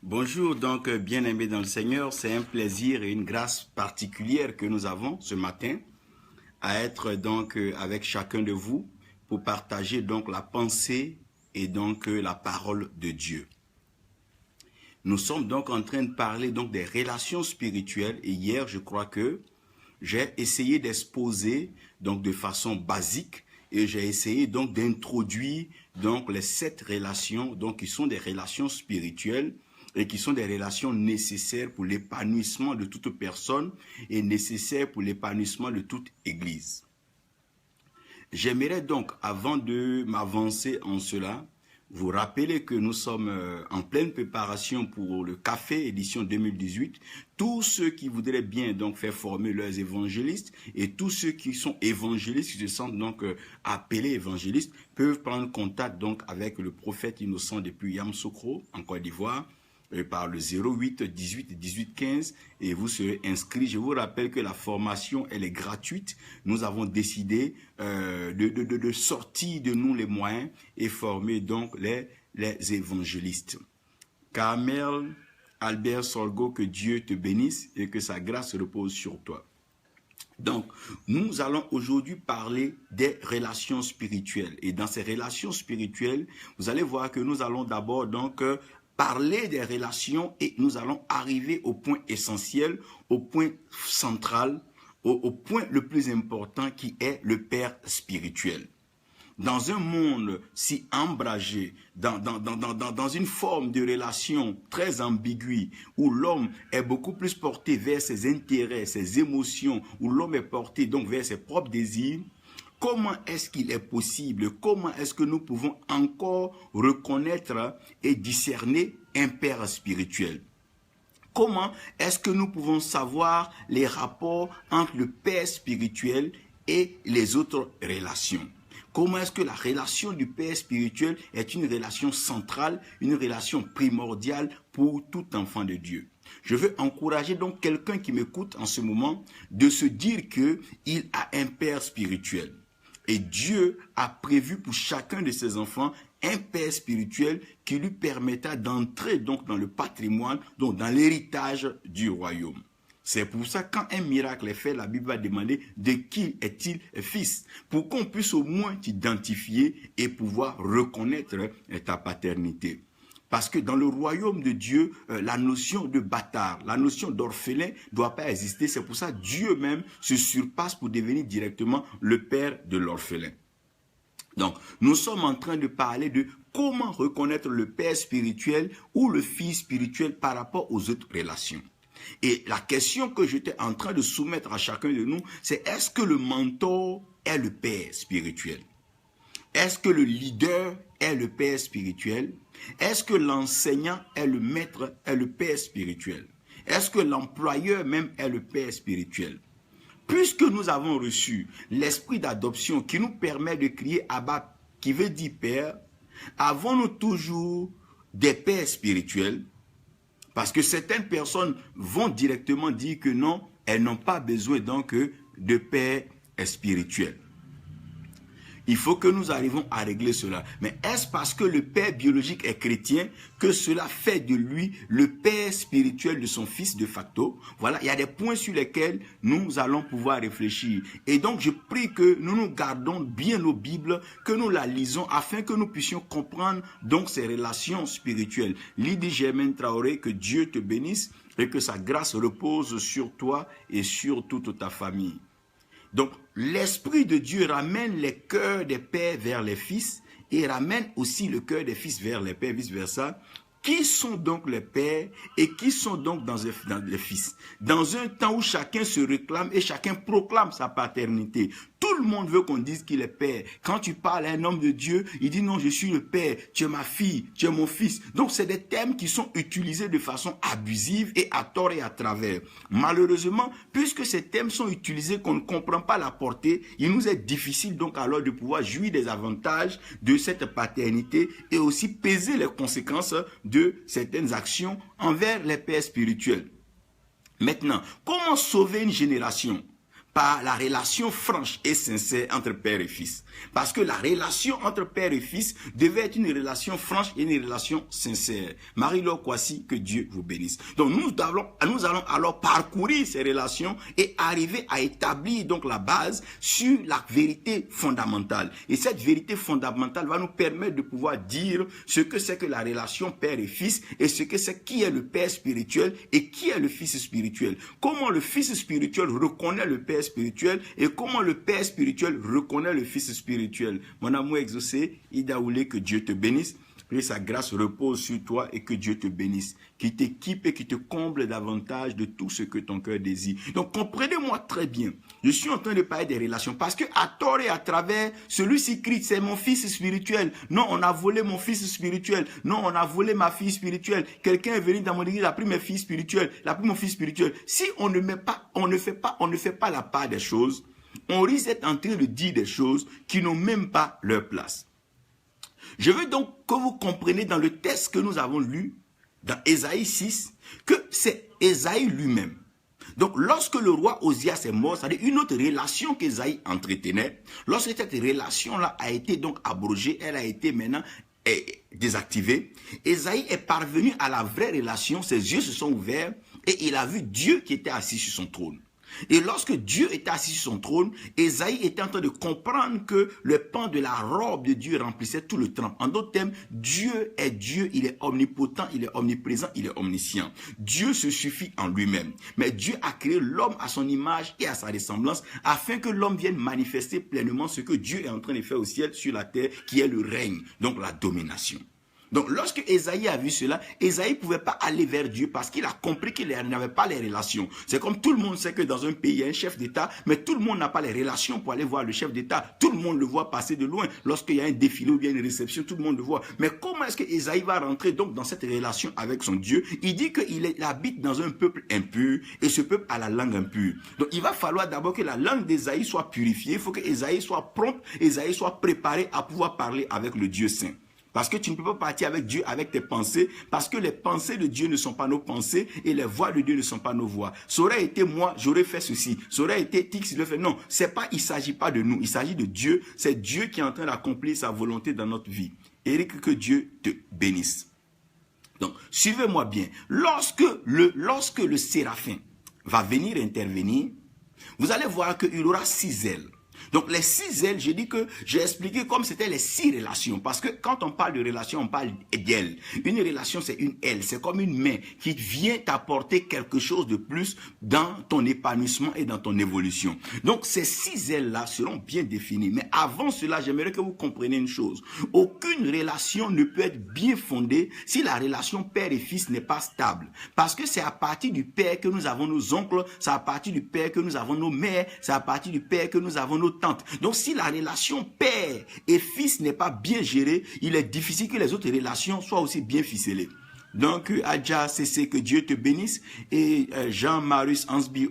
Bonjour, donc bien-aimés dans le Seigneur, c'est un plaisir et une grâce particulière que nous avons ce matin à être donc avec chacun de vous pour partager donc la pensée et donc la parole de Dieu. Nous sommes donc en train de parler donc des relations spirituelles et hier je crois que j'ai essayé d'exposer donc de façon basique et j'ai essayé donc d'introduire donc les 7 relations donc qui sont des relations spirituelles et qui sont des relations nécessaires pour l'épanouissement de toute personne et nécessaires pour l'épanouissement de toute église. J'aimerais donc, avant de m'avancer en cela, vous rappeler que nous sommes en pleine préparation pour le Café édition 2018. Tous ceux qui voudraient bien donc faire former leurs évangélistes et tous ceux qui sont évangélistes, qui se sentent donc appelés évangélistes, peuvent prendre contact donc avec le prophète innocent depuis Yamoussoukro en Côte d'Ivoire par le 08 18 18 15 et vous serez inscrit. Je vous rappelle que la formation elle est gratuite. Nous avons décidé de sortir de nous les moyens et former donc les évangélistes. Carmel Albert Sorgo, que Dieu te bénisse et que sa grâce repose sur toi. Donc, nous allons aujourd'hui parler des relations spirituelles. Et dans ces relations spirituelles, vous allez voir que nous allons d'abord donc parler des relations et nous allons arriver au point essentiel, au point central, au point le plus important qui est le Père spirituel. Dans un monde si embragé, dans une forme de relation très ambiguë, où l'homme est beaucoup plus porté vers ses intérêts, ses émotions, où l'homme est porté donc vers ses propres désirs, comment est-ce qu'il est possible, comment est-ce que nous pouvons encore reconnaître et discerner un Père spirituel? Comment est-ce que nous pouvons savoir les rapports entre le Père spirituel et les autres relations? Comment est-ce que la relation du Père spirituel est une relation centrale, une relation primordiale pour tout enfant de Dieu? Je veux encourager donc quelqu'un qui m'écoute en ce moment de se dire qu'il a un Père spirituel. Et Dieu a prévu pour chacun de ses enfants un Père spirituel qui lui permettra d'entrer donc dans le patrimoine, donc dans l'héritage du royaume. C'est pour ça quand un miracle est fait, la Bible va demander de qui est-il fils, pour qu'on puisse au moins t'identifier et pouvoir reconnaître ta paternité. Parce que dans le royaume de Dieu, la notion de bâtard, la notion d'orphelin ne doit pas exister. C'est pour ça que Dieu même se surpasse pour devenir directement le père de l'orphelin. Donc, nous sommes en train de parler de comment reconnaître le père spirituel ou le fils spirituel par rapport aux autres relations. Et la question que j'étais en train de soumettre à chacun de nous, c'est est-ce que le mentor est le père spirituel? Est-ce que le leader est le père spirituel? Est-ce que l'enseignant est le maître, est le père spirituel? Est-ce que l'employeur même est le père spirituel? Puisque nous avons reçu l'esprit d'adoption qui nous permet de crier Abba, qui veut dire père, avons-nous toujours des pères spirituels? Parce que certaines personnes vont directement dire que non, elles n'ont pas besoin donc de père spirituel. Il faut que nous arrivions à régler cela. Mais est-ce parce que le père biologique est chrétien que cela fait de lui le père spirituel de son fils de facto? Voilà, il y a des points sur lesquels nous allons pouvoir réfléchir. Et donc, je prie que nous nous gardons bien nos Bibles, que nous la lisons afin que nous puissions comprendre donc ces relations spirituelles. Lydie Germaine Traoré, que Dieu te bénisse et que sa grâce repose sur toi et sur toute ta famille. Donc, l'Esprit de Dieu ramène les cœurs des pères vers les fils et ramène aussi le cœur des fils vers les pères, vice-versa. Qui sont donc les pères et qui sont donc dans les fils? Dans un temps où chacun se réclame et chacun proclame sa paternité. Tout le monde veut qu'on dise qu'il est père. Quand tu parles à un homme de Dieu, il dit non, je suis le père, tu es ma fille, tu es mon fils. Donc c'est des termes qui sont utilisés de façon abusive et à tort et à travers. Malheureusement, puisque ces termes sont utilisés qu'on ne comprend pas la portée, il nous est difficile donc alors de pouvoir jouir des avantages de cette paternité et aussi peser les conséquences de certaines actions envers les pères spirituels. Maintenant, comment sauver une génération? par la relation franche et sincère entre père et fils. Parce que la relation entre père et fils devait être une relation franche et une relation sincère. Marie-Laure Kwasi, que Dieu vous bénisse. Donc nous allons alors parcourir ces relations et arriver à établir donc la base sur la vérité fondamentale. Et cette vérité fondamentale va nous permettre de pouvoir dire ce que c'est que la relation père et fils et ce que c'est qui est le père spirituel et qui est le fils spirituel. Comment le fils spirituel reconnaît le père spirituel et comment le père spirituel reconnaît le fils spirituel. Mon amour exaucé, Ida Oulé, que Dieu te bénisse, que sa grâce repose sur toi et que Dieu te bénisse, qu'il t'équipe et qu'il te comble davantage de tout ce que ton cœur désire. Donc comprenez-moi très bien, je suis en train de parler des relations parce que à tort et à travers, celui-ci crie, c'est mon fils spirituel. Non, on a volé mon fils spirituel. Non, on a volé ma fille spirituelle. Quelqu'un est venu dans mon église, il a pris mes filles spirituelles, il a pris mon fils spirituel. Si on ne fait pas la part des choses, on risque d'être en train de dire des choses qui n'ont même pas leur place. Je veux donc que vous compreniez dans le texte que nous avons lu, dans Ésaïe 6, que c'est Ésaïe lui-même. Donc, lorsque le roi Osias est mort, c'est-à-dire une autre relation qu'Ésaïe entretenait, lorsque cette relation-là a été donc abrogée, elle a été maintenant désactivée, Ésaïe est parvenu à la vraie relation, ses yeux se sont ouverts et il a vu Dieu qui était assis sur son trône. Et lorsque Dieu était assis sur son trône, Ésaïe était en train de comprendre que le pan de la robe de Dieu remplissait tout le temple. En d'autres termes, Dieu est Dieu, il est omnipotent, il est omniprésent, il est omniscient. Dieu se suffit en lui-même. Mais Dieu a créé l'homme à son image et à sa ressemblance afin que l'homme vienne manifester pleinement ce que Dieu est en train de faire au ciel, sur la terre, qui est le règne, donc la domination. Donc, lorsque Ésaïe a vu cela, Ésaïe ne pouvait pas aller vers Dieu parce qu'il a compris qu'il n'avait pas les relations. C'est comme tout le monde sait que dans un pays, il y a un chef d'État, mais tout le monde n'a pas les relations pour aller voir le chef d'État. Tout le monde le voit passer de loin. Lorsqu'il y a un défilé ou bien une réception, tout le monde le voit. Mais comment est-ce que Ésaïe va rentrer donc dans cette relation avec son Dieu? Il dit qu'il habite dans un peuple impur et ce peuple a la langue impure. Donc, il va falloir d'abord que la langue d'Ésaïe soit purifiée. Il faut que Ésaïe soit prompt, Ésaïe soit préparé à pouvoir parler avec le Dieu saint. Parce que tu ne peux pas partir avec Dieu avec tes pensées, parce que les pensées de Dieu ne sont pas nos pensées et les voix de Dieu ne sont pas nos voix. Ça aurait été moi, j'aurais fait ceci. Ça aurait été Tix, il le fait. Non, il ne s'agit pas de nous, il s'agit de Dieu. C'est Dieu qui est en train d'accomplir sa volonté dans notre vie. Éric, que Dieu te bénisse. Donc, suivez-moi bien. Lorsque le séraphin va venir intervenir, vous allez voir qu'il aura 6 ailes. Donc les 6 ailes, j'ai expliqué comme c'était les 6 relations. Parce que quand on parle de relation, on parle d'ailes. Une relation, c'est une aile. C'est comme une main qui vient t'apporter quelque chose de plus dans ton épanouissement et dans ton évolution. Donc ces 6 ailes-là seront bien définies. Mais avant cela, j'aimerais que vous compreniez une chose. Aucune relation ne peut être bien fondée si la relation père et fils n'est pas stable. Parce que c'est à partir du père que nous avons nos oncles, c'est à partir du père que nous avons nos mères, c'est à partir du père que nous avons nos tantes. Donc si la relation père et fils n'est pas bien gérée, il est difficile que les autres relations soient aussi bien ficelées. Donc Adja CC, que Dieu te bénisse, et Jean-Marius Ansby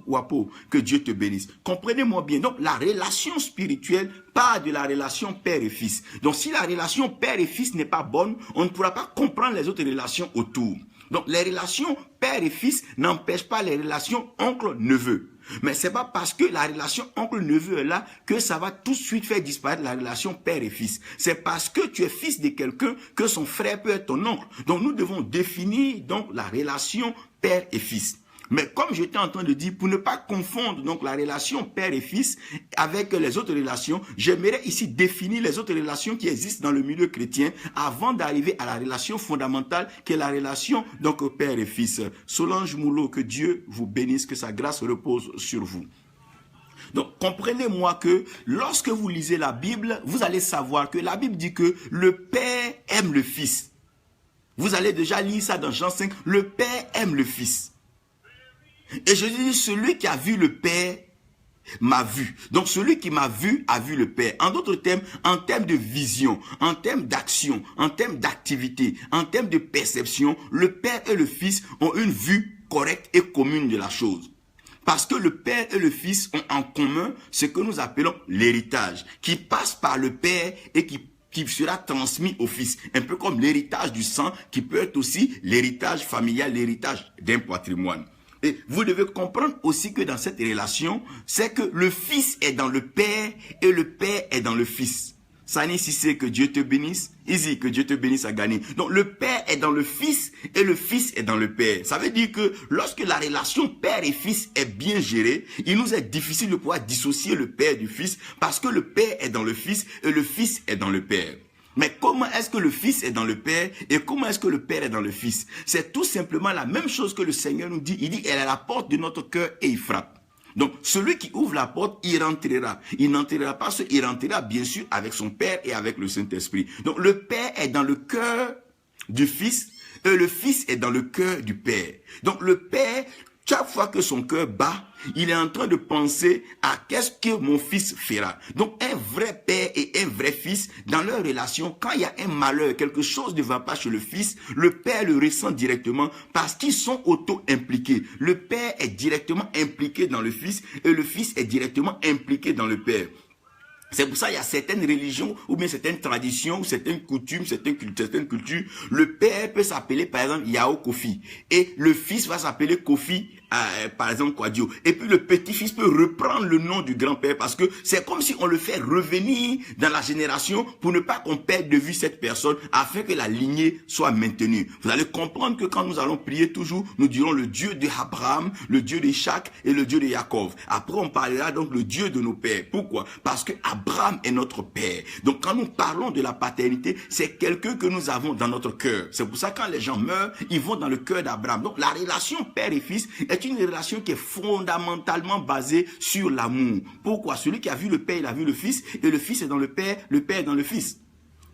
Wapo, que Dieu te bénisse. Comprenez-moi bien, donc la relation spirituelle part de la relation père et fils. Donc si la relation père et fils n'est pas bonne, on ne pourra pas comprendre les autres relations autour. Donc les relations père et fils n'empêchent pas les relations oncle-neveu. Mais c'est pas parce que la relation oncle-neveu est là que ça va tout de suite faire disparaître la relation père et fils. C'est parce que tu es fils de quelqu'un que son frère peut être ton oncle. Donc nous devons définir donc la relation père et fils. Mais comme j'étais en train de dire, pour ne pas confondre donc la relation père et fils avec les autres relations, j'aimerais ici définir les autres relations qui existent dans le milieu chrétien avant d'arriver à la relation fondamentale qui est la relation donc père et fils. Solange Moulot, que Dieu vous bénisse, que sa grâce repose sur vous. Donc, comprenez-moi que lorsque vous lisez la Bible, vous allez savoir que la Bible dit que le père aime le fils. Vous allez déjà lire ça dans Jean 5, le père aime le fils. Et je dis, celui qui a vu le Père m'a vu. Donc celui qui m'a vu a vu le Père. En d'autres termes, en termes de vision, en termes d'action, en termes d'activité, en termes de perception, le Père et le Fils ont une vue correcte et commune de la chose. Parce que le Père et le Fils ont en commun ce que nous appelons l'héritage, qui passe par le Père et qui sera transmis au Fils. Un peu comme l'héritage du sang, qui peut être aussi l'héritage familial, l'héritage d'un patrimoine. Et vous devez comprendre aussi que dans cette relation, c'est que le Fils est dans le Père et le Père est dans le Fils. Sani Sissé, que Dieu te bénisse. Easy, que Dieu te bénisse à gagner. Donc le Père est dans le Fils et le Fils est dans le Père. Ça veut dire que lorsque la relation Père et Fils est bien gérée, il nous est difficile de pouvoir dissocier le Père du Fils parce que le Père est dans le Fils et le Fils est dans le Père. Mais comment est-ce que le Fils est dans le Père et comment est-ce que le Père est dans le Fils? C'est tout simplement la même chose que le Seigneur nous dit. Il dit, elle est à la porte de notre cœur et il frappe. Donc, celui qui ouvre la porte, il rentrera. Il n'entrera pas seul, il rentrera bien sûr avec son Père et avec le Saint-Esprit. Donc, le Père est dans le cœur du Fils et le Fils est dans le cœur du Père. Donc, le Père, chaque fois que son cœur bat, il est en train de penser à qu'est-ce que mon fils fera. Donc, un vrai père et un vrai fils, dans leur relation, quand il y a un malheur, quelque chose ne va pas chez le fils, le père le ressent directement parce qu'ils sont auto-impliqués. Le père est directement impliqué dans le fils et le fils est directement impliqué dans le père. C'est pour ça qu'il y a certaines religions ou bien certaines traditions, certaines coutumes, certaines cultures. Le père peut s'appeler par exemple Yao Kofi et le fils va s'appeler Kofi par exemple Kwadio. Et puis le petit-fils peut reprendre le nom du grand-père parce que c'est comme si on le fait revenir dans la génération pour ne pas qu'on perde de vue cette personne afin que la lignée soit maintenue. Vous allez comprendre que quand nous allons prier toujours, nous dirons le Dieu d'Abraham, le Dieu d'Isaac et le Dieu de Jacob. Après on parlera donc le Dieu de nos pères. Pourquoi? Parce que Abraham est notre père. Donc quand nous parlons de la paternité, c'est quelqu'un que nous avons dans notre cœur. C'est pour ça que quand les gens meurent, ils vont dans le cœur d'Abraham. Donc la relation père et fils est une relation qui est fondamentalement basée sur l'amour. Pourquoi? Celui qui a vu le père, il a vu le fils, et le fils est dans le père est dans le fils.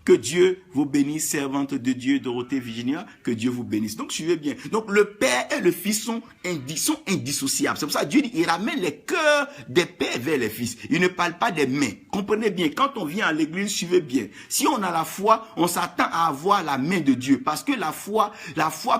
Que Dieu vous bénisse, servante de Dieu, Dorothée Virginia, que Dieu vous bénisse. Donc, suivez bien. Donc, le Père et le Fils sont indissociables. C'est pour ça que Dieu dit, il ramène les cœurs des pères vers les fils. Il ne parle pas des mains. Comprenez bien, quand on vient à l'église, suivez bien. Si on a la foi, on s'attend à avoir la main de Dieu. Parce que la foi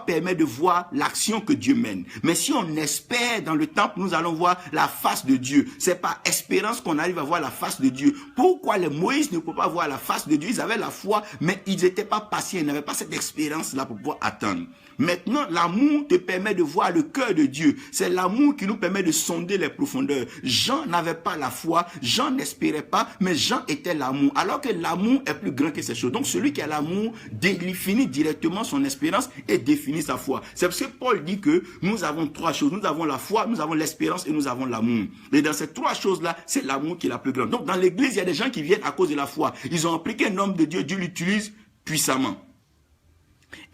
permet de voir l'action que Dieu mène. Mais si on espère dans le temple, nous allons voir la face de Dieu. C'est par espérance qu'on arrive à voir la face de Dieu. Pourquoi les Moïse ne pouvaient pas voir la face de Dieu? Ils avaient la foi, mais ils n'étaient pas patients, ils n'avaient pas cette expérience-là pour pouvoir attendre. Maintenant, l'amour te permet de voir le cœur de Dieu. C'est l'amour qui nous permet de sonder les profondeurs. Jean n'avait pas la foi, Jean n'espérait pas, mais Jean était l'amour. Alors que l'amour est plus grand que ces choses. Donc celui qui a l'amour définit directement son espérance et définit sa foi. C'est parce que Paul dit que nous avons trois choses. Nous avons la foi, nous avons l'espérance et nous avons l'amour. Et dans ces trois choses-là, c'est l'amour qui est la plus grande. Donc dans l'église, il y a des gens qui viennent à cause de la foi. Ils ont appris qu'un homme de Dieu, Dieu l'utilise puissamment.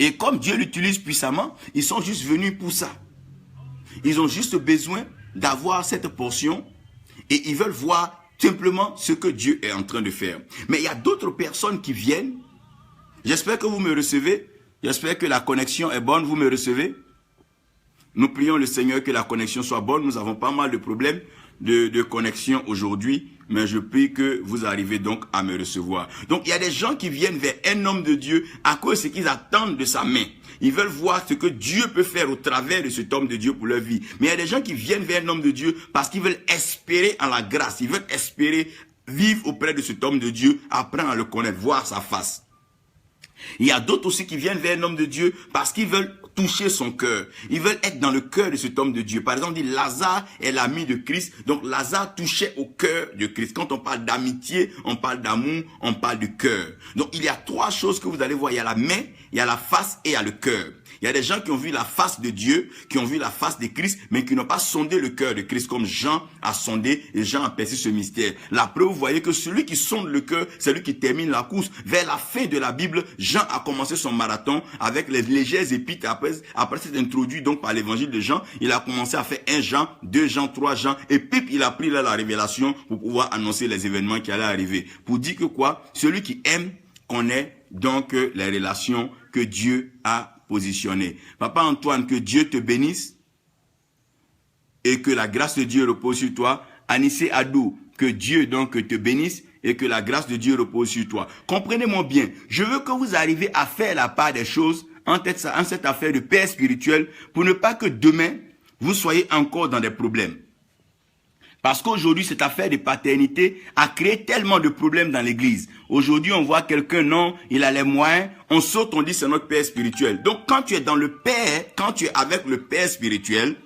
Et comme Dieu l'utilise puissamment, ils sont juste venus pour ça. Ils ont juste besoin d'avoir cette portion et ils veulent voir simplement ce que Dieu est en train de faire. Mais il y a d'autres personnes qui viennent. J'espère que vous me recevez. J'espère que la connexion est bonne. Vous me recevez? Nous prions le Seigneur que la connexion soit bonne. Nous avons pas mal de problèmes de connexion aujourd'hui. Mais je prie que vous arrivez donc à me recevoir. Donc, il y a des gens qui viennent vers un homme de Dieu à cause de ce qu'ils attendent de sa main. Ils veulent voir ce que Dieu peut faire au travers de cet homme de Dieu pour leur vie. Mais il y a des gens qui viennent vers un homme de Dieu parce qu'ils veulent espérer en la grâce. Ils veulent espérer vivre auprès de cet homme de Dieu, apprendre à le connaître, voir sa face. Il y a d'autres aussi qui viennent vers un homme de Dieu parce qu'ils veulent toucher son cœur. Ils veulent être dans le cœur de cet homme de Dieu. Par exemple, on dit Lazare est l'ami de Christ. Donc Lazare touchait au cœur de Christ. Quand on parle d'amitié, on parle d'amour, on parle du cœur. Donc il y a trois choses que vous allez voir. Il y a la main, il y a la face et il y a le cœur. Il y a des gens qui ont vu la face de Dieu, qui ont vu la face de Christ, mais qui n'ont pas sondé le cœur de Christ comme Jean a sondé et Jean a percé ce mystère. La preuve, vous voyez que celui qui sonde le cœur, c'est lui qui termine la course. Vers la fin de la Bible, Jean a commencé son marathon avec les légères épîtres. Après s'être introduit donc par l'évangile de Jean, il a commencé à faire 1 Jean, 2 Jean, 3 Jean, et puis il a pris là la révélation pour pouvoir annoncer les événements qui allaient arriver. Pour dire que quoi? Celui qui aime connaît donc les relations que Dieu a positionnées. Papa Antoine, que Dieu te bénisse et que la grâce de Dieu repose sur toi. Anissé Adou, que Dieu donc te bénisse et que la grâce de Dieu repose sur toi. Comprenez-moi bien, je veux que vous arriviez à faire la part des choses en cette affaire de père spirituel pour ne pas que demain, vous soyez encore dans des problèmes. Parce qu'aujourd'hui, cette affaire de paternité a créé tellement de problèmes dans l'église. Aujourd'hui, on voit quelqu'un, non, il a les moyens, on saute, on dit c'est notre père spirituel. Donc, quand tu es dans le père, quand tu es avec le père spirituel,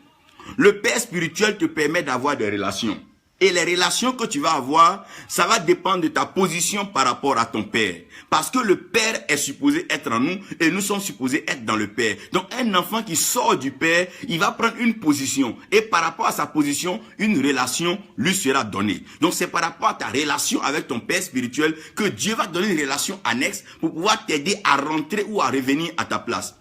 Le père spirituel te permet d'avoir des relations. Et les relations que tu vas avoir, ça va dépendre de ta position par rapport à ton père. Parce que le père est supposé être en nous et nous sommes supposés être dans le père. Donc un enfant qui sort du père, il va prendre une position. Et par rapport à sa position, une relation lui sera donnée. Donc c'est par rapport à ta relation avec ton père spirituel que Dieu va te donner une relation annexe pour pouvoir t'aider à rentrer ou à revenir à ta place.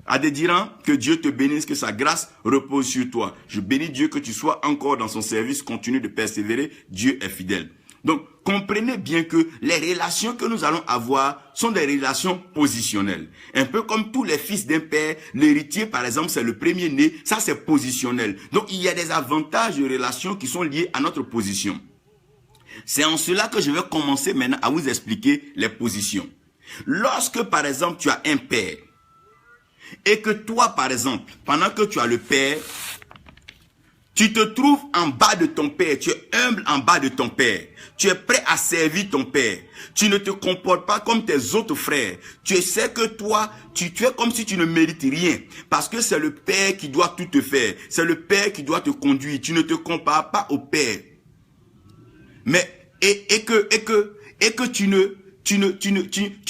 Adédirant, que Dieu te bénisse, que sa grâce repose sur toi. Je bénis Dieu que tu sois encore dans son service, continue de persévérer, Dieu est fidèle. Donc, comprenez bien que les relations que nous allons avoir sont des relations positionnelles. Un peu comme tous les fils d'un père, l'héritier par exemple, c'est le premier-né, ça c'est positionnel. Donc, il y a des avantages de relations qui sont liés à notre position. C'est en cela que je vais commencer maintenant à vous expliquer les positions. Lorsque par exemple tu as un père, et que toi, par exemple, pendant que tu as le père, tu te trouves en bas de ton père, tu es humble en bas de ton père, tu es prêt à servir ton père, tu ne te comportes pas comme tes autres frères, tu sais que toi, tu es comme si tu ne mérites rien, parce que c'est le père qui doit tout te faire, c'est le père qui doit te conduire, tu ne te compares pas au père. Mais, et que tu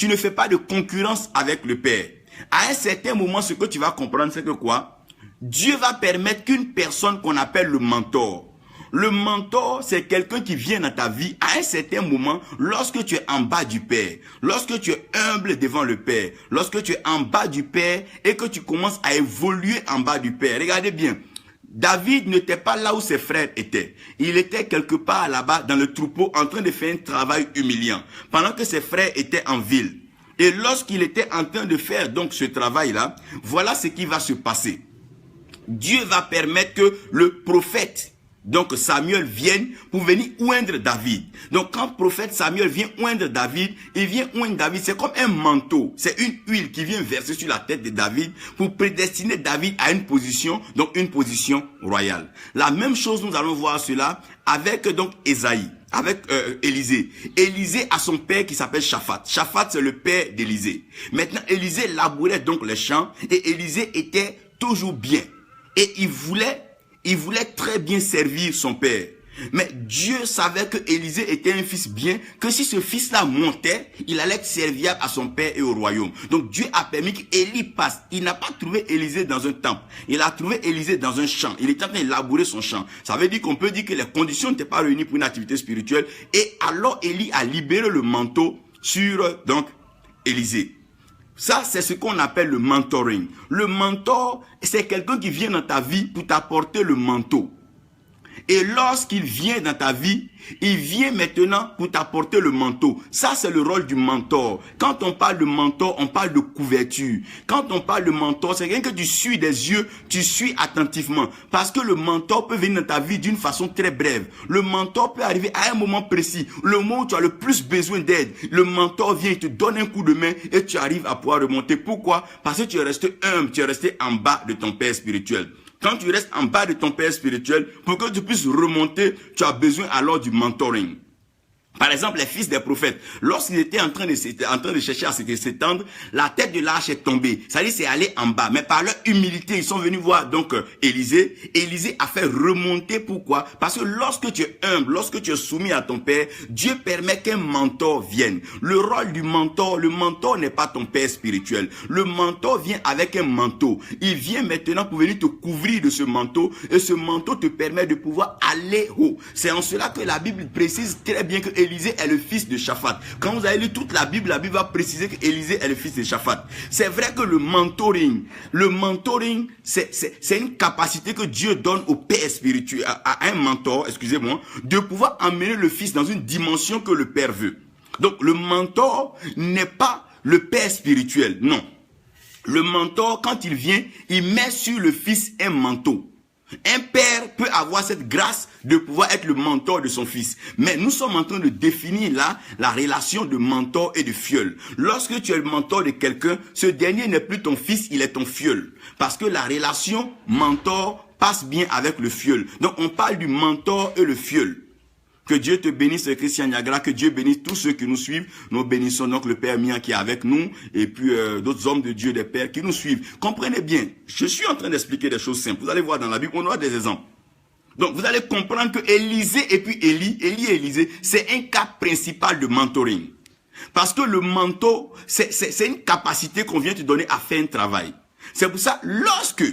ne fais pas de concurrence avec le père. À un certain moment, ce que tu vas comprendre, c'est que quoi? Dieu va permettre qu'une personne qu'on appelle le mentor. Le mentor, c'est quelqu'un qui vient dans ta vie à un certain moment, lorsque tu es en bas du Père, lorsque tu es humble devant le Père, lorsque tu es en bas du Père et que tu commences à évoluer en bas du Père. Regardez bien, David n'était pas là où ses frères étaient. Il était quelque part là-bas dans le troupeau en train de faire un travail humiliant, pendant que ses frères étaient en ville. Et lorsqu'il était en train de faire donc ce travail-là, voilà ce qui va se passer. Dieu va permettre que le prophète, donc Samuel, vienne pour venir oindre David. Donc quand le prophète Samuel vient oindre David, il vient oindre David, c'est comme un manteau. C'est une huile qui vient verser sur la tête de David pour prédestiner David à une position, donc une position royale. La même chose, nous allons voir cela avec donc Ésaïe. Avec Élisée. Élisée a son père qui s'appelle Shaphat. Shaphat, c'est le père d'Élisée. Maintenant, Élisée labourait donc les champs et Élisée était toujours bien. Et il voulait très bien servir son père. Mais Dieu savait que Élisée était un fils bien, que si ce fils-là montait, il allait être serviable à son père et au royaume. Donc Dieu a permis qu'Élie passe. Il n'a pas trouvé Élisée dans un temple. Il a trouvé Élisée dans un champ. Il était en train de labourer son champ. Ça veut dire qu'on peut dire que les conditions n'étaient pas réunies pour une activité spirituelle. Et alors Élie a libéré le manteau sur donc Élisée. Ça, c'est ce qu'on appelle le mentoring. Le mentor, c'est quelqu'un qui vient dans ta vie pour t'apporter le manteau. Et lorsqu'il vient dans ta vie, il vient maintenant pour t'apporter le manteau. Ça, c'est le rôle du mentor. Quand on parle de mentor, on parle de couverture. Quand on parle de mentor, c'est quelqu'un que tu suis des yeux, tu suis attentivement. Parce que le mentor peut venir dans ta vie d'une façon très brève. Le mentor peut arriver à un moment précis, le moment où tu as le plus besoin d'aide. Le mentor vient, il te donne un coup de main et tu arrives à pouvoir remonter. Pourquoi? Parce que tu es resté humble, tu es resté en bas de ton père spirituel. Quand tu restes en bas de ton père spirituel, pour que tu puisses remonter, tu as besoin alors du mentoring. Par exemple, les fils des prophètes, lorsqu'ils étaient en train de chercher à s'étendre, la tête de l'arche est tombée. C'est-à-dire, c'est allé en bas. Mais par leur humilité, ils sont venus voir donc Élisée. Élisée a fait remonter. Pourquoi? Parce que lorsque tu es humble, lorsque tu es soumis à ton père, Dieu permet qu'un mentor vienne. Le rôle du mentor, le mentor n'est pas ton père spirituel. Le mentor vient avec un manteau. Il vient maintenant pour venir te couvrir de ce manteau. Et ce manteau te permet de pouvoir aller haut. C'est en cela que la Bible précise très bien que Élisée est le fils de Shaphat. Quand vous avez lu toute la Bible va préciser que Élisée est le fils de Shaphat. C'est vrai que le mentoring, c'est une capacité que Dieu donne au père spirituel, à un mentor, excusez-moi, de pouvoir emmener le fils dans une dimension que le père veut. Donc le mentor n'est pas le père spirituel, non. Le mentor, quand il vient, il met sur le fils un manteau. Un père peut avoir cette grâce de pouvoir être le mentor de son fils. Mais nous sommes en train de définir là la relation de mentor et de filleul. Lorsque tu es le mentor de quelqu'un, ce dernier n'est plus ton fils, il est ton filleul. Parce que la relation mentor passe bien avec le filleul. Donc on parle du mentor et le filleul. Que Dieu te bénisse, Christian Niagara, que Dieu bénisse tous ceux qui nous suivent. Nous bénissons donc le Père Mian qui est avec nous et puis d'autres hommes de Dieu, des pères qui nous suivent. Comprenez bien, je suis en train d'expliquer des choses simples. Vous allez voir dans la Bible, on aura des exemples. Donc vous allez comprendre que Élisée et puis Élie et Élisée, c'est un cas principal de mentoring. Parce que le manteau, c'est une capacité qu'on vient te donner à faire un travail. C'est pour ça, lorsque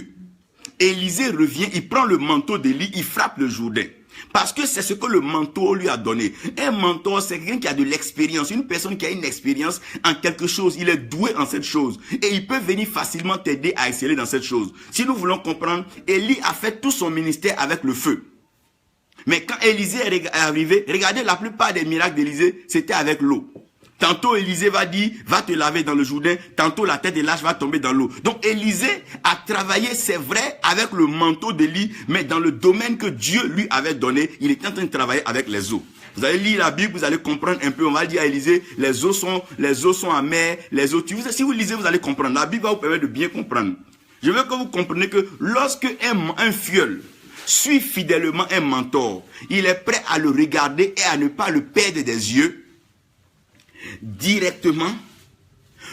Élisée revient, il prend le manteau d'Élie, il frappe le Jourdain. Parce que c'est ce que le mentor lui a donné. Un mentor, c'est quelqu'un qui a de l'expérience. Une personne qui a une expérience en quelque chose. Il est doué en cette chose. Et il peut venir facilement t'aider à exceller dans cette chose. Si nous voulons comprendre, Élie a fait tout son ministère avec le feu. Mais quand Élisée est arrivé, regardez, la plupart des miracles d'Élisée, c'était avec l'eau. Tantôt, Élisée va dire, va te laver dans le Jourdain. Tantôt, la tête de l'âge va tomber dans l'eau. Donc, Élisée a travaillé, c'est vrai, avec le manteau d'Élie, mais dans le domaine que Dieu lui avait donné, il était en train de travailler avec les eaux. Vous allez lire la Bible, vous allez comprendre un peu. On va dire à Élisée, les eaux sont amères, les eaux tuent. Si vous lisez, vous allez comprendre. La Bible va vous permettre de bien comprendre. Je veux que vous compreniez que lorsque un fiel suit fidèlement un mentor, il est prêt à le regarder et à ne pas le perdre des yeux. Directement,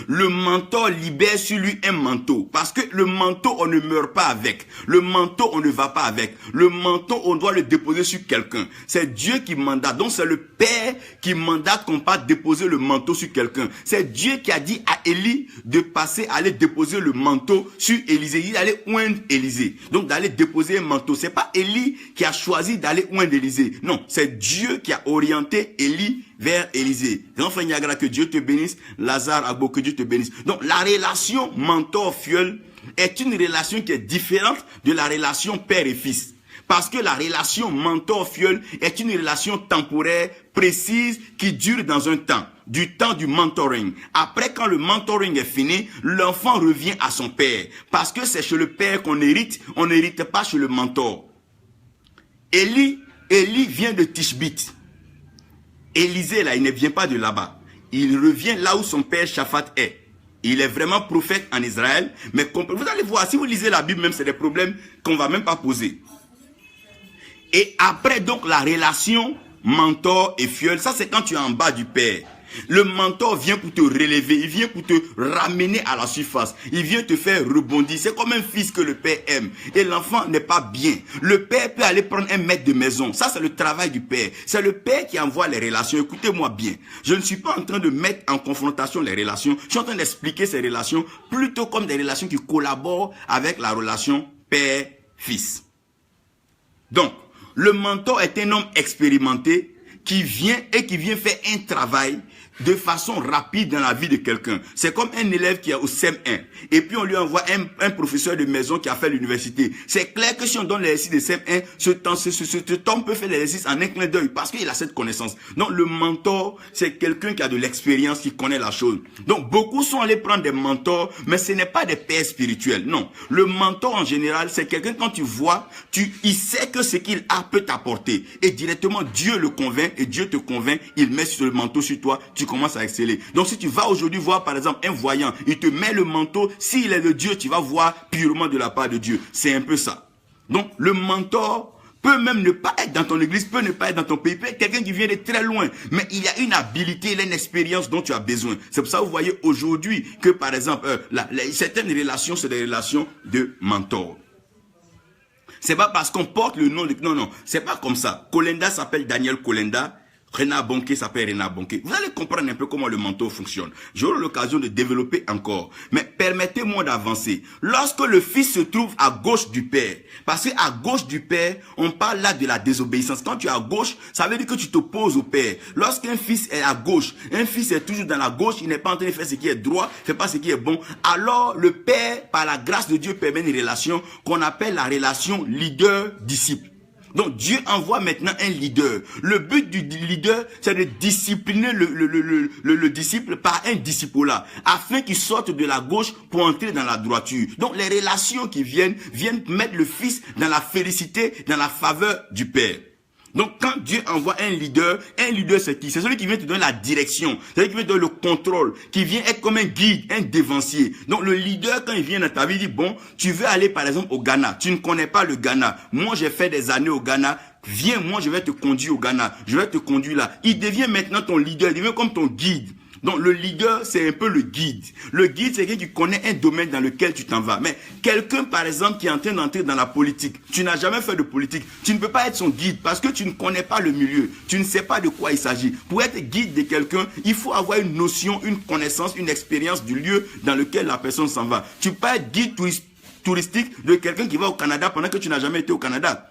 le mentor libère sur lui un manteau. Parce que le manteau, on ne meurt pas avec. Le manteau, on ne va pas avec. Le manteau, on doit le déposer sur quelqu'un. C'est Dieu qui mandate. Donc, c'est le Père qui mandate qu'on parte déposer le manteau sur quelqu'un. C'est Dieu qui a dit à Élie de passer, aller déposer le manteau sur Élisée. Il allait oindre Élisée. Donc, d'aller déposer un manteau. C'est pas Élie qui a choisi d'aller oindre Élisée. Non, c'est Dieu qui a orienté Élie vers Élisée. Grand frère Niagara, que Dieu te bénisse. Lazare Agbo, que Dieu te bénisse. Donc, la relation mentor-filleul est une relation qui est différente de la relation père et fils. Parce que la relation mentor-filleul est une relation temporaire, précise, qui dure dans un temps. Du temps du mentoring. Après, quand le mentoring est fini, l'enfant revient à son père. Parce que c'est chez le père qu'on hérite, on n'hérite pas chez le mentor. Élie vient de Tishbit. Élisée, là, il ne vient pas de là-bas. Il revient là où son père Shaphat est. Il est vraiment prophète en Israël. Mais vous allez voir, si vous lisez la Bible, même, c'est des problèmes qu'on ne va même pas poser. Et après, donc, la relation mentor et filleul, ça, c'est quand tu es en bas du père. Le mentor vient pour te relever, il vient pour te ramener à la surface, il vient te faire rebondir. C'est comme un fils que le père aime et l'enfant n'est pas bien. Le père peut aller prendre un maître de maison, ça c'est le travail du père. C'est le père qui envoie les relations. Écoutez-moi bien, je ne suis pas en train de mettre en confrontation les relations, je suis en train d'expliquer ces relations plutôt comme des relations qui collaborent avec la relation père-fils. Donc, le mentor est un homme expérimenté qui vient faire un travail de façon rapide dans la vie de quelqu'un. C'est comme un élève qui est au CM1 et puis on lui envoie un professeur de maison qui a fait l'université. C'est clair que si on donne l'exercice de CM1, ce temps peut faire l'exercice en un clin d'œil parce qu'il a cette connaissance. Donc le mentor, c'est quelqu'un qui a de l'expérience, qui connaît la chose. Donc beaucoup sont allés prendre des mentors, mais ce n'est pas des pères spirituels. Non, le mentor en général, c'est quelqu'un quand tu vois, il sait que ce qu'il a peut t'apporter et directement Dieu le convainc et Dieu te convainc, il met le manteau sur toi, tu commences à exceller. Donc si tu vas aujourd'hui voir par exemple un voyant, il te met le manteau, s'il est de Dieu, tu vas voir purement de la part de Dieu. C'est un peu ça. Donc le mentor peut même ne pas être dans ton église, peut ne pas être dans ton pays, peut être quelqu'un qui vient de très loin, mais il y a une habilité, il y a une expérience dont tu as besoin. C'est pour ça que vous voyez aujourd'hui que par exemple certaines relations, c'est des relations de mentor. C'est pas parce qu'on porte le nom de... Non, c'est pas comme ça. Kolenda s'appelle Daniel Kolenda. Renard Bonke s'appelle Renard Bonke. Vous allez comprendre un peu comment le manteau fonctionne. J'aurai l'occasion de développer encore. Mais permettez-moi d'avancer. Lorsque le fils se trouve à gauche du père, parce qu'à gauche du père, on parle là de la désobéissance. Quand tu es à gauche, ça veut dire que tu t'opposes au père. Lorsqu'un fils est à gauche, un fils est toujours dans la gauche, il n'est pas en train de faire ce qui est droit, il ne fait pas ce qui est bon. Alors le père, par la grâce de Dieu, permet une relation qu'on appelle la relation leader-disciple. Donc Dieu envoie maintenant un leader. Le but du leader, c'est de discipliner le disciple par un disciple-là, afin qu'il sorte de la gauche pour entrer dans la droiture. Donc les relations qui viennent mettre le fils dans la félicité, dans la faveur du père. Donc, quand Dieu envoie un leader c'est qui? C'est celui qui vient te donner la direction, c'est celui qui vient te donner le contrôle, qui vient être comme un guide, un dévancier. Donc, le leader, quand il vient dans ta vie, il dit, bon, tu veux aller par exemple au Ghana, tu ne connais pas le Ghana. Moi, j'ai fait des années au Ghana. Viens, moi, je vais te conduire au Ghana. Je vais te conduire là. Il devient maintenant ton leader, il devient comme ton guide. Donc, le leader, c'est un peu le guide. Le guide, c'est quelqu'un qui connaît un domaine dans lequel tu t'en vas. Mais quelqu'un, par exemple, qui est en train d'entrer dans la politique, tu n'as jamais fait de politique, tu ne peux pas être son guide parce que tu ne connais pas le milieu. Tu ne sais pas de quoi il s'agit. Pour être guide de quelqu'un, il faut avoir une notion, une connaissance, une expérience du lieu dans lequel la personne s'en va. Tu peux pas être guide touristique de quelqu'un qui va au Canada pendant que tu n'as jamais été au Canada.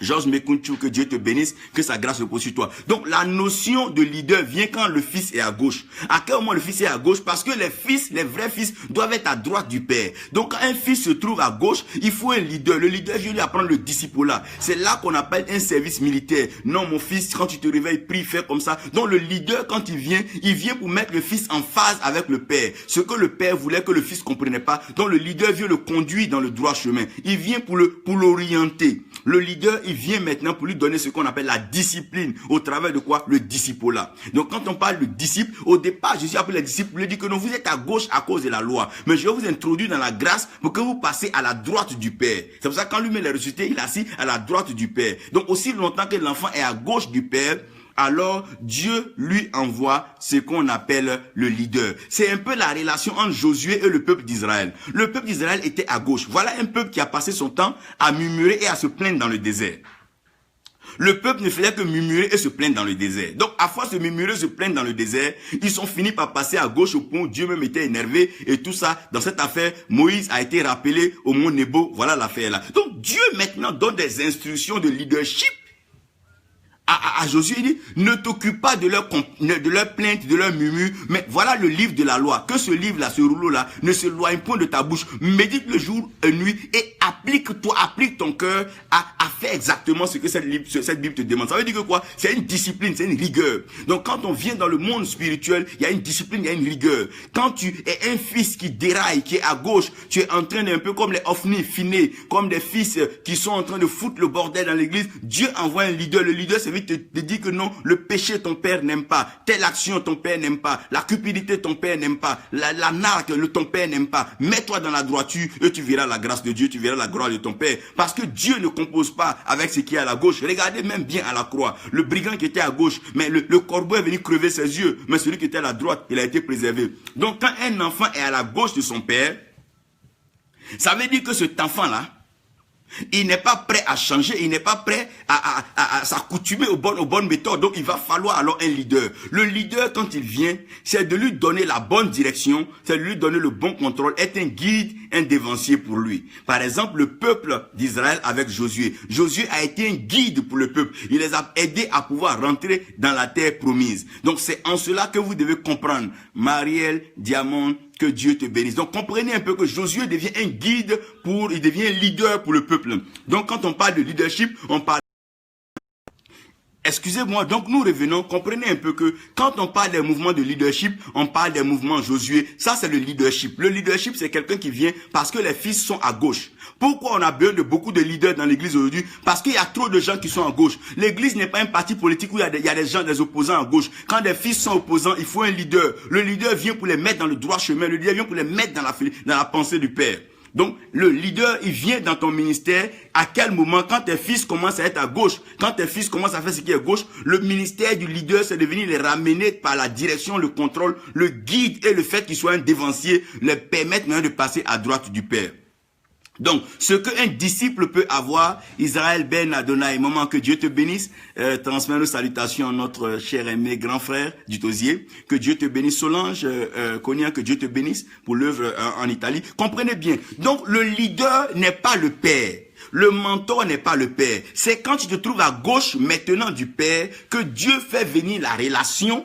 Georges Mekunchu, que Dieu te bénisse, que sa grâce repose sur toi. Donc, la notion de leader vient quand le fils est à gauche. À quel moment le fils est à gauche? Parce que les vrais fils doivent être à droite du père. Donc, quand un fils se trouve à gauche, il faut un leader. Le leader vient lui apprendre le disciple-là. C'est là qu'on appelle un service militaire. Non, mon fils, quand tu te réveilles, prie, fais comme ça. Donc, le leader, quand il vient pour mettre le fils en phase avec le père. Ce que le père voulait que le fils comprenait pas. Donc, le leader vient le conduire dans le droit chemin. Il vient pour l'orienter. Le leader, il vient maintenant pour lui donner ce qu'on appelle la discipline. Au travers de quoi? Le disciple-là. Donc, quand on parle de disciple, au départ, Jésus appelle les disciples, il dit que non, vous êtes à gauche à cause de la loi. Mais je vais vous introduire dans la grâce pour que vous passiez à la droite du Père. C'est pour ça que quand lui-même est ressuscité, il est assis à la droite du Père. Donc, aussi longtemps que l'enfant est à gauche du Père, alors Dieu lui envoie ce qu'on appelle le leader. C'est un peu la relation entre Josué et le peuple d'Israël. Le peuple d'Israël était à gauche. Voilà un peuple qui a passé son temps à murmurer et à se plaindre dans le désert. Le peuple ne faisait que murmurer et se plaindre dans le désert. Donc, à force de murmurer et se plaindre dans le désert, ils sont finis par passer à gauche au point où Dieu même était énervé et tout ça. Dans cette affaire, Moïse a été rappelé au mont Nebo. Voilà l'affaire là. Donc, Dieu maintenant donne des instructions de leadership à Josué. Il dit, ne t'occupe pas de leur plainte, de leur murmure, mais voilà le livre de la loi. Que ce livre-là, ce rouleau-là, ne se loigne point de ta bouche. Médite le jour et nuit et applique ton cœur à faire exactement ce que cette Bible te demande. Ça veut dire que quoi? C'est une discipline, c'est une rigueur. Donc quand on vient dans le monde spirituel, il y a une discipline, il y a une rigueur. Quand tu es un fils qui déraille, qui est à gauche, tu es en train d'un peu comme les ovnis finés, comme des fils qui sont en train de foutre le bordel dans l'église, Dieu envoie un leader. Le leader, c'est lui te dit que non, le péché ton père n'aime pas, telle action ton père n'aime pas, la cupidité ton père n'aime pas, la narque ton père n'aime pas. Mets-toi dans la droiture et tu verras la grâce de Dieu, tu verras la gloire de ton père. Parce que Dieu ne compose pas avec ce qui est à la gauche. Regardez même bien à la croix, le brigand qui était à gauche, mais le corbeau est venu crever ses yeux, mais celui qui était à la droite, il a été préservé. Donc quand un enfant est à la gauche de son père, ça veut dire que cet enfant-là, il n'est pas prêt à changer, il n'est pas prêt à s'accoutumer aux bonnes méthodes. Donc, il va falloir alors un leader. Le leader, quand il vient, c'est de lui donner la bonne direction, c'est de lui donner le bon contrôle, être un guide, un dévancier pour lui. Par exemple, le peuple d'Israël avec Josué. Josué a été un guide pour le peuple. Il les a aidés à pouvoir rentrer dans la terre promise. Donc, c'est en cela que vous devez comprendre. Marielle, Diamond, que Dieu te bénisse. Donc, comprenez un peu que Josué devient un guide il devient un leader pour le peuple. Donc, quand on parle de leadership, on parle... Excusez-moi, donc nous revenons, comprenez un peu que quand on parle des mouvements de leadership, on parle des mouvements Josué. Ça, c'est le leadership. Le leadership, c'est quelqu'un qui vient parce que les fils sont à gauche. Pourquoi on a besoin de beaucoup de leaders dans l'église aujourd'hui? Parce qu'il y a trop de gens qui sont à gauche. L'église n'est pas un parti politique où il y a des gens, des opposants à gauche. Quand des fils sont opposants, il faut un leader. Le leader vient pour les mettre dans le droit chemin. Le leader vient pour les mettre dans la pensée du Père. Donc, le leader, il vient dans ton ministère. À quel moment, quand tes fils commencent à être à gauche, quand tes fils commencent à faire ce qui est gauche, le ministère du leader, c'est de venir les ramener par la direction, le contrôle, le guide et le fait qu'il soit un dévancier, les permettre maintenant de passer à droite du Père. Donc, ce qu'un disciple peut avoir, Israël Ben Adonai, moment que Dieu te bénisse, transmets nos salutations à notre cher aimé grand frère du Tosier, que Dieu te bénisse, Solange, Konya, que Dieu te bénisse pour l'œuvre en Italie. Comprenez bien, donc le leader n'est pas le père. Le mentor n'est pas le père. C'est quand tu te trouves à gauche maintenant du père que Dieu fait venir la relation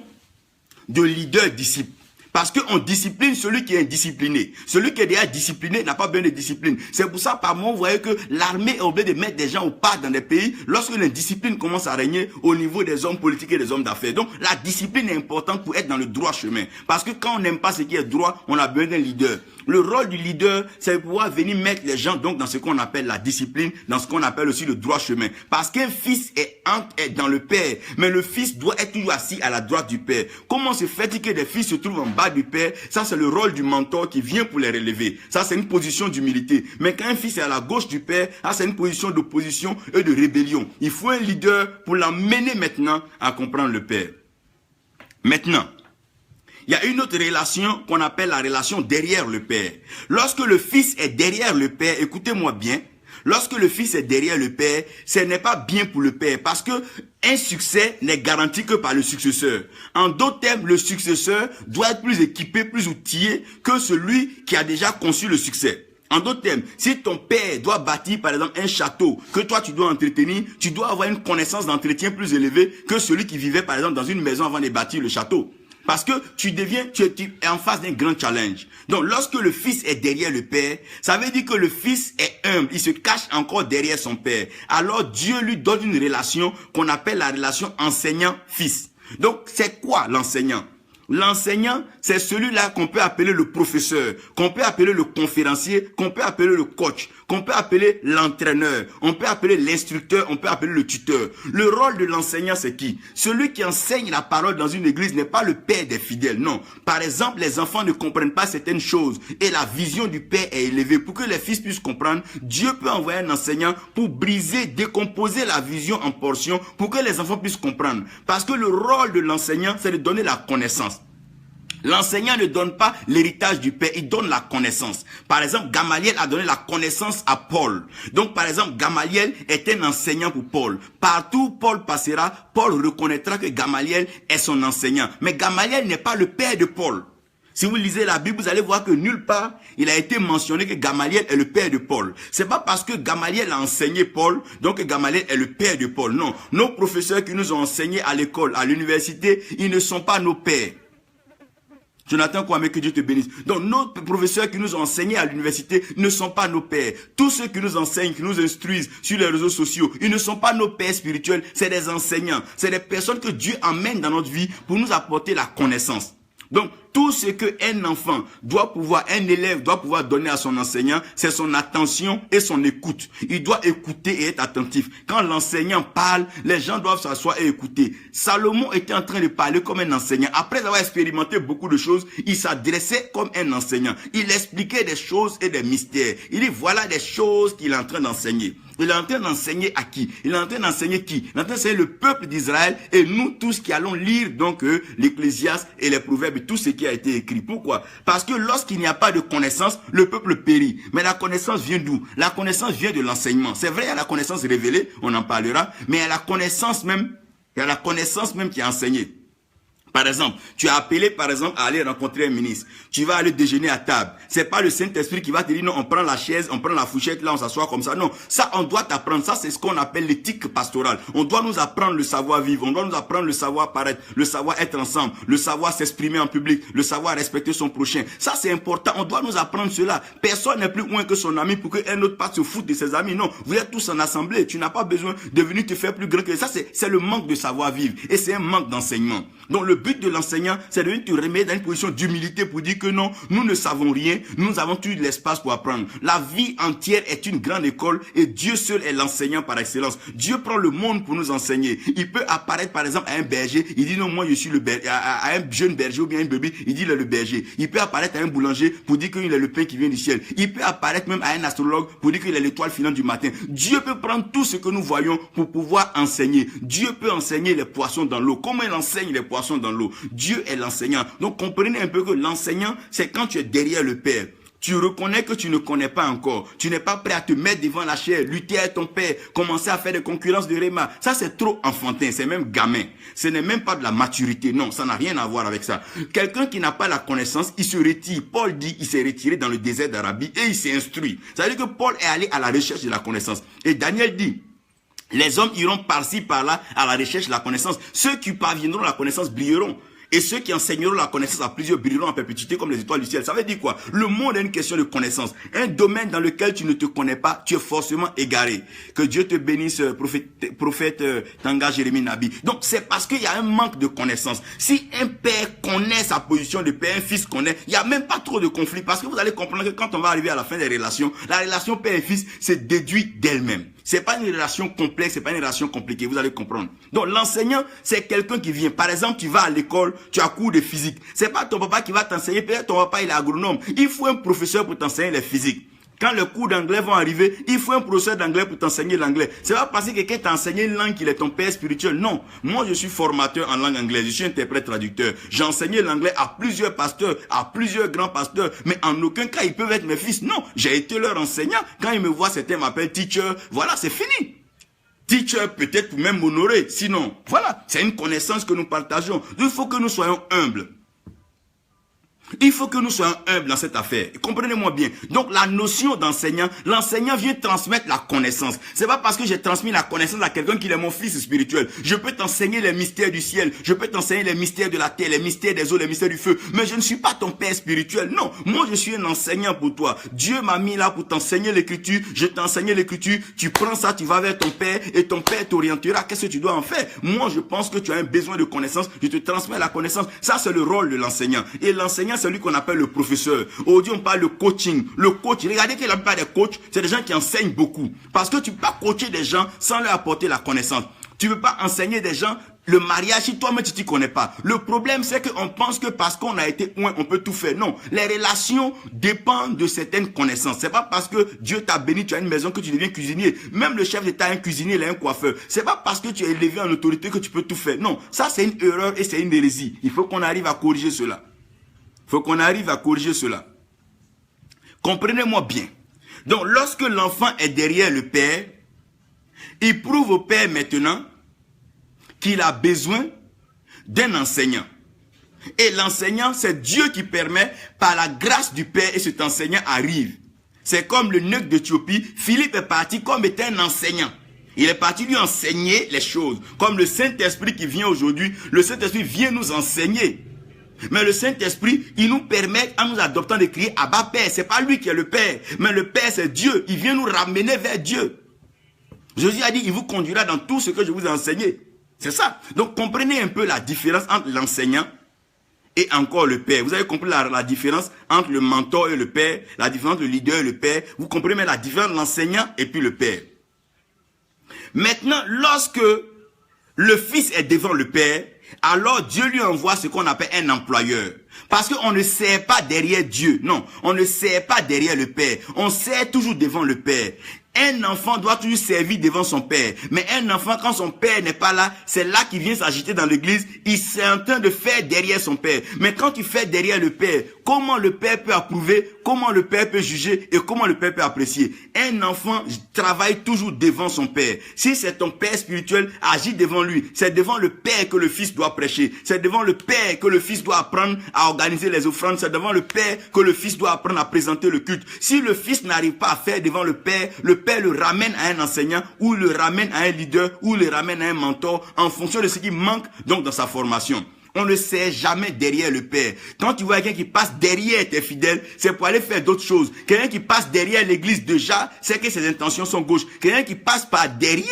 de leader-disciple. Parce qu'on discipline celui qui est indiscipliné. Celui qui est déjà discipliné n'a pas besoin de discipline. C'est pour ça, par moment, vous voyez que l'armée est obligée de mettre des gens au pas dans des pays lorsque l'indiscipline commence à régner au niveau des hommes politiques et des hommes d'affaires. Donc, la discipline est importante pour être dans le droit chemin. Parce que quand on n'aime pas ce qui est droit, on a besoin d'un leader. Le rôle du leader, c'est de pouvoir venir mettre les gens donc dans ce qu'on appelle la discipline, dans ce qu'on appelle aussi le droit chemin. Parce qu'un fils est dans le père, mais le fils doit être toujours assis à la droite du père. Comment se fait-il que des fils se trouvent en bas du père? Ça, c'est le rôle du mentor qui vient pour les relever. Ça, c'est une position d'humilité. Mais quand un fils est à la gauche du père, ça, c'est une position d'opposition et de rébellion. Il faut un leader pour l'emmener maintenant à comprendre le père. Maintenant, il y a une autre relation qu'on appelle la relation derrière le père. Lorsque le fils est derrière le père, écoutez-moi bien, lorsque le fils est derrière le père, ce n'est pas bien pour le père parce que un succès n'est garanti que par le successeur. En d'autres termes, le successeur doit être plus équipé, plus outillé que celui qui a déjà conçu le succès. En d'autres termes, si ton père doit bâtir par exemple un château que toi tu dois entretenir, tu dois avoir une connaissance d'entretien plus élevée que celui qui vivait par exemple dans une maison avant de bâtir le château. Parce que tu es en face d'un grand challenge. Donc, lorsque le fils est derrière le père, ça veut dire que le fils est humble. Il se cache encore derrière son père. Alors, Dieu lui donne une relation qu'on appelle la relation enseignant-fils. Donc, c'est quoi l'enseignant? L'enseignant, c'est celui-là qu'on peut appeler le professeur, qu'on peut appeler le conférencier, qu'on peut appeler le coach, qu'on peut appeler l'entraîneur, on peut appeler l'instructeur, on peut appeler le tuteur. Le rôle de l'enseignant, c'est qui? Celui qui enseigne la parole dans une église n'est pas le père des fidèles, non. Par exemple, les enfants ne comprennent pas certaines choses et la vision du père est élevée. Pour que les fils puissent comprendre, Dieu peut envoyer un enseignant pour briser, décomposer la vision en portions pour que les enfants puissent comprendre. Parce que le rôle de l'enseignant, c'est de donner la connaissance. L'enseignant ne donne pas l'héritage du père, il donne la connaissance. Par exemple, Gamaliel a donné la connaissance à Paul. Donc, par exemple, Gamaliel est un enseignant pour Paul. Partout où Paul passera, Paul reconnaîtra que Gamaliel est son enseignant. Mais Gamaliel n'est pas le père de Paul. Si vous lisez la Bible, vous allez voir que nulle part, il a été mentionné que Gamaliel est le père de Paul. C'est pas parce que Gamaliel a enseigné Paul, donc que Gamaliel est le père de Paul. Non, nos professeurs qui nous ont enseigné à l'école, à l'université, ils ne sont pas nos pères. Jonathan Kwame, que Dieu te bénisse. Donc, nos professeurs qui nous ont enseigné à l'université ne sont pas nos pères. Tous ceux qui nous enseignent, qui nous instruisent sur les réseaux sociaux, ils ne sont pas nos pères spirituels, c'est des enseignants. C'est des personnes que Dieu amène dans notre vie pour nous apporter la connaissance. Donc, tout ce qu'un enfant doit pouvoir, un élève doit pouvoir donner à son enseignant, c'est son attention et son écoute. Il doit écouter et être attentif. Quand l'enseignant parle, les gens doivent s'asseoir et écouter. Salomon était en train de parler comme un enseignant. Après avoir expérimenté beaucoup de choses, il s'adressait comme un enseignant. Il expliquait des choses et des mystères. Il dit, voilà des choses qu'il est en train d'enseigner. Il est en train d'enseigner à qui? Il est en train d'enseigner qui? Il est en train d'enseigner le peuple d'Israël et nous tous qui allons lire donc l'Ecclésiaste et les Proverbes, tout ce qui a été écrit. Pourquoi? Parce que lorsqu'il n'y a pas de connaissance, le peuple périt. Mais la connaissance vient d'où? La connaissance vient de l'enseignement. C'est vrai, il y a la connaissance révélée, on en parlera, mais il y a la connaissance même qui est enseignée. Par exemple, tu as appelé par exemple à aller rencontrer un ministre. Tu vas aller déjeuner à table. C'est pas le Saint-Esprit qui va te dire non, on prend la chaise, on prend la fourchette, là on s'assoit comme ça. Non, ça on doit t'apprendre. Ça c'est ce qu'on appelle l'éthique pastorale. On doit nous apprendre le savoir vivre. On doit nous apprendre le savoir paraître, le savoir être ensemble, le savoir s'exprimer en public, le savoir respecter son prochain. Ça c'est important. On doit nous apprendre cela. Personne n'est plus loin que son ami pour qu'un autre pas se foute de ses amis. Non, vous êtes tous en assemblée. Tu n'as pas besoin de venir te faire plus grand que ça. C'est le manque de savoir vivre et c'est un manque d'enseignement. Donc le but de l'enseignant, c'est de te remettre dans une position d'humilité pour dire que non, nous ne savons rien, nous avons tout l'espace pour apprendre. La vie entière est une grande école et Dieu seul est l'enseignant par excellence. Dieu prend le monde pour nous enseigner. Il peut apparaître par exemple à un berger, il dit non, moi je suis le berger, à un jeune berger ou bien un bébé, il dit il est le berger. Il peut apparaître à un boulanger pour dire qu'il est le pain qui vient du ciel. Il peut apparaître même à un astrologue pour dire qu'il est l'étoile filante du matin. Dieu peut prendre tout ce que nous voyons pour pouvoir enseigner. Dieu peut enseigner les poissons dans l'eau. Comment il enseigne les poissons dans l'eau? Dieu est l'enseignant. Donc comprenez un peu que l'enseignant, c'est quand tu es derrière le Père. Tu reconnais que tu ne connais pas encore. Tu n'es pas prêt à te mettre devant la chair, lutter avec ton père, commencer à faire des concurrences de Réma. Ça, c'est trop enfantin, c'est même gamin. Ce n'est même pas de la maturité. Non, ça n'a rien à voir avec ça. Quelqu'un qui n'a pas la connaissance, il se retire. Paul dit, il s'est retiré dans le désert d'Arabie et il s'est instruit. Ça veut dire que Paul est allé à la recherche de la connaissance. Et Daniel dit, les hommes iront par-ci, par-là, à la recherche de la connaissance. Ceux qui parviendront à la connaissance brilleront. Et ceux qui enseigneront la connaissance à plusieurs brilleront en perpétuité comme les étoiles du ciel. Ça veut dire quoi? Le monde est une question de connaissance. Un domaine dans lequel tu ne te connais pas, tu es forcément égaré. Que Dieu te bénisse, prophète Tanga Jérémie Nabi. Donc c'est parce qu'il y a un manque de connaissance. Si un père connaît sa position de père, un fils connaît, il n'y a même pas trop de conflit. Parce que vous allez comprendre que quand on va arriver à la fin des relations, la relation père et fils se déduit d'elle-même. C'est pas une relation complexe, c'est pas une relation compliquée, vous allez comprendre. Donc l'enseignant, c'est quelqu'un qui vient. Par exemple, tu vas à l'école, tu as cours de physique. C'est pas ton papa qui va t'enseigner, peut-être ton papa il est agronome. Il faut un professeur pour t'enseigner les physiques. Quand les cours d'anglais vont arriver, il faut un professeur d'anglais pour t'enseigner l'anglais. C'est pas parce que quelqu'un t'a enseigné une langue qu'il est ton père spirituel. Non. Moi, je suis formateur en langue anglaise. Je suis interprète traducteur. J'ai enseigné l'anglais à plusieurs pasteurs, à plusieurs grands pasteurs. Mais en aucun cas, ils peuvent être mes fils. Non. J'ai été leur enseignant. Quand ils me voient, certains m'appellent teacher. Voilà, c'est fini. Teacher, peut-être pour même m'honorer. Sinon, voilà. C'est une connaissance que nous partageons. Il faut que nous soyons humbles. Il faut que nous soyons humbles dans cette affaire. Comprenez-moi bien. Donc la notion d'enseignant, l'enseignant vient transmettre la connaissance. C'est pas parce que j'ai transmis la connaissance à quelqu'un qu'il est mon fils spirituel. Je peux t'enseigner les mystères du ciel, je peux t'enseigner les mystères de la terre, les mystères des eaux, les mystères du feu. Mais je ne suis pas ton père spirituel. Non, moi je suis un enseignant pour toi. Dieu m'a mis là pour t'enseigner l'écriture. Je t'ai enseigné l'écriture. Tu prends ça, tu vas vers ton père et ton père t'orientera. Qu'est-ce que tu dois en faire? Moi je pense que tu as un besoin de connaissance. Je te transmets la connaissance. Ça c'est le rôle de l'enseignant. Et l'enseignant, c'est celui qu'on appelle le professeur. Aujourd'hui, on parle de coaching. Le coach, regardez que la plupart des coachs, c'est des gens qui enseignent beaucoup. Parce que tu ne peux pas coacher des gens sans leur apporter la connaissance. Tu ne peux pas enseigner des gens le mariage si toi-même tu ne t'y connais pas. Le problème, c'est qu'on pense que parce qu'on a été loin, on peut tout faire. Non, les relations dépendent de certaines connaissances. C'est pas parce que Dieu t'a béni, tu as une maison que tu deviens cuisinier. Même le chef d'État est un cuisinier, il est un coiffeur. C'est pas parce que tu es élevé en autorité que tu peux tout faire. Non, ça c'est une erreur et c'est une hérésie. Il faut qu'on arrive à corriger cela. Il faut qu'on arrive à corriger cela. Comprenez-moi bien. Donc, lorsque l'enfant est derrière le père, il prouve au père maintenant qu'il a besoin d'un enseignant. Et l'enseignant, c'est Dieu qui permet, par la grâce du père, et cet enseignant arrive. C'est comme le neutre d'Éthiopie. Philippe est parti comme étant un enseignant. Il est parti lui enseigner les choses. Comme le Saint-Esprit qui vient aujourd'hui, le Saint-Esprit vient nous enseigner. Mais le Saint-Esprit, il nous permet, en nous adoptant, de crier Abba Père. C'est pas lui qui est le Père, mais le Père c'est Dieu. Il vient nous ramener vers Dieu. Jésus a dit, il vous conduira dans tout ce que je vous ai enseigné. C'est ça. Donc comprenez un peu la différence entre l'enseignant et encore le Père. Vous avez compris la différence entre le mentor et le Père, la différence entre le leader et le Père. Vous comprenez même la différence entre l'enseignant et puis le Père. Maintenant, lorsque le Fils est devant le Père, alors Dieu lui envoie ce qu'on appelle un employeur. Parce qu'on ne sert pas derrière Dieu. Non, on ne sert pas derrière le Père. On sert toujours devant le Père. Un enfant doit toujours servir devant son père. Mais un enfant, quand son père n'est pas là, c'est là qu'il vient s'agiter dans l'église. Il est en train de faire derrière son père. Mais quand tu fais derrière le père, comment le père peut approuver, comment le père peut juger et comment le père peut apprécier? Un enfant travaille toujours devant son père. Si c'est ton père spirituel, agis devant lui. C'est devant le père que le fils doit prêcher. C'est devant le père que le fils doit apprendre à organiser les offrandes. C'est devant le père que le fils doit apprendre à présenter le culte. Si le fils n'arrive pas à faire devant le père le ramène à un enseignant ou le ramène à un leader ou le ramène à un mentor en fonction de ce qui manque donc dans sa formation. On ne sert jamais derrière le Père. Quand tu vois quelqu'un qui passe derrière tes fidèles, c'est pour aller faire d'autres choses. Quelqu'un qui passe derrière l'église déjà, c'est que ses intentions sont gauches. Quelqu'un qui passe par derrière,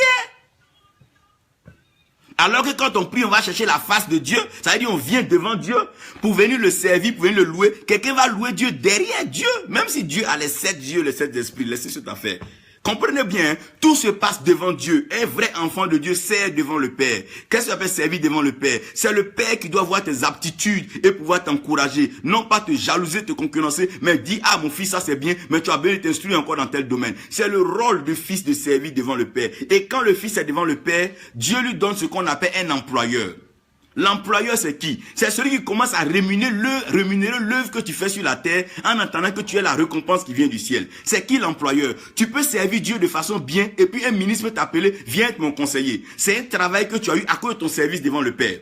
alors que quand on prie, on va chercher la face de Dieu. Ça veut dire on vient devant Dieu pour venir le servir, pour venir le louer. Quelqu'un va louer Dieu derrière Dieu. Même si Dieu a les 7 yeux, les 7 esprits. Laissez cette affaire. Comprenez bien, hein? Tout se passe devant Dieu. Un vrai enfant de Dieu sert devant le Père. Qu'est-ce que ça peut servir devant le Père? C'est le Père qui doit voir tes aptitudes et pouvoir t'encourager. Non pas te jalouser, te concurrencer, mais dire, ah mon fils, ça c'est bien, mais tu as besoin de t'instruire encore dans tel domaine. C'est le rôle du fils de servir devant le Père. Et quand le fils est devant le Père, Dieu lui donne ce qu'on appelle un employeur. L'employeur, c'est qui? C'est celui qui commence à rémunérer l'œuvre que tu fais sur la terre en attendant que tu aies la récompense qui vient du ciel. C'est qui l'employeur? Tu peux servir Dieu de façon bien et puis un ministre peut t'appeler, viens être mon conseiller. C'est un travail que tu as eu à cause de ton service devant le Père.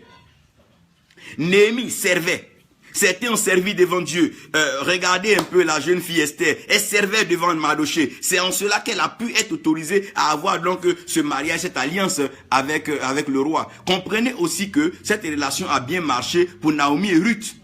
Néhémie servait. Certains ont servi devant Dieu. Regardez un peu la jeune fille Esther. Elle servait devant Mardoché. C'est en cela qu'elle a pu être autorisée à avoir donc ce mariage, cette alliance avec le roi. Comprenez aussi que cette relation a bien marché pour Naomi et Ruth.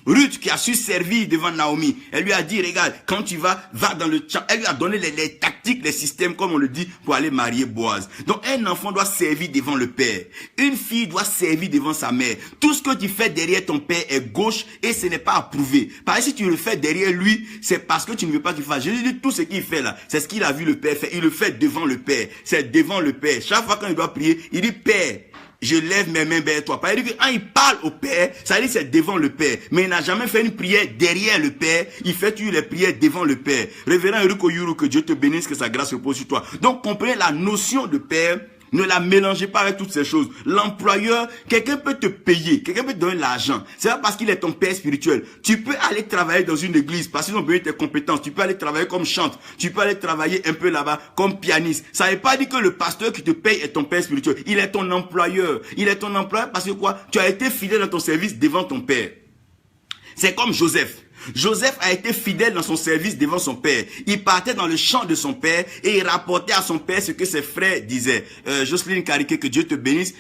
Ruth qui a su servir devant Naomi, elle lui a dit, regarde, quand tu va dans le champ. Elle lui a donné les tactiques, les systèmes, comme on le dit, pour aller marier Boaz. Donc un enfant doit servir devant le père. Une fille doit servir devant sa mère. Tout ce que tu fais derrière ton père est gauche et ce n'est pas approuvé. Par exemple, si tu le fais derrière lui, c'est parce que tu ne veux pas qu'il fasse. Je lui dis, tout ce qu'il fait là, c'est ce qu'il a vu le père faire. Il le fait devant le père. C'est devant le père. Chaque fois quand il doit prier, il dit, Père, je lève mes mains vers toi. Parce que quand il parle au Père, ça dit c'est devant le Père. Mais il n'a jamais fait une prière derrière le Père. Il fait toujours les prières devant le Père. Révérend Eruko Yuru, que Dieu te bénisse, que sa grâce repose sur toi. Donc comprenez la notion de Père. Ne la mélangez pas avec toutes ces choses. L'employeur, quelqu'un peut te payer, quelqu'un peut te donner l'argent. C'est pas parce qu'il est ton père spirituel. Tu peux aller travailler dans une église parce qu'ils ont besoin de tes compétences. Tu peux aller travailler comme chante. Tu peux aller travailler un peu là-bas comme pianiste. Ça ne veut pas dire que le pasteur qui te paye est ton père spirituel. Il est ton employeur. Il est ton employeur parce que quoi? Tu as été fidèle dans ton service devant ton père. C'est comme Joseph. Joseph a été fidèle dans son service devant son père. Il partait dans le champ de son père et il rapportait à son père ce que ses frères disaient. Jocelyne Cariquet, que Dieu te bénisse.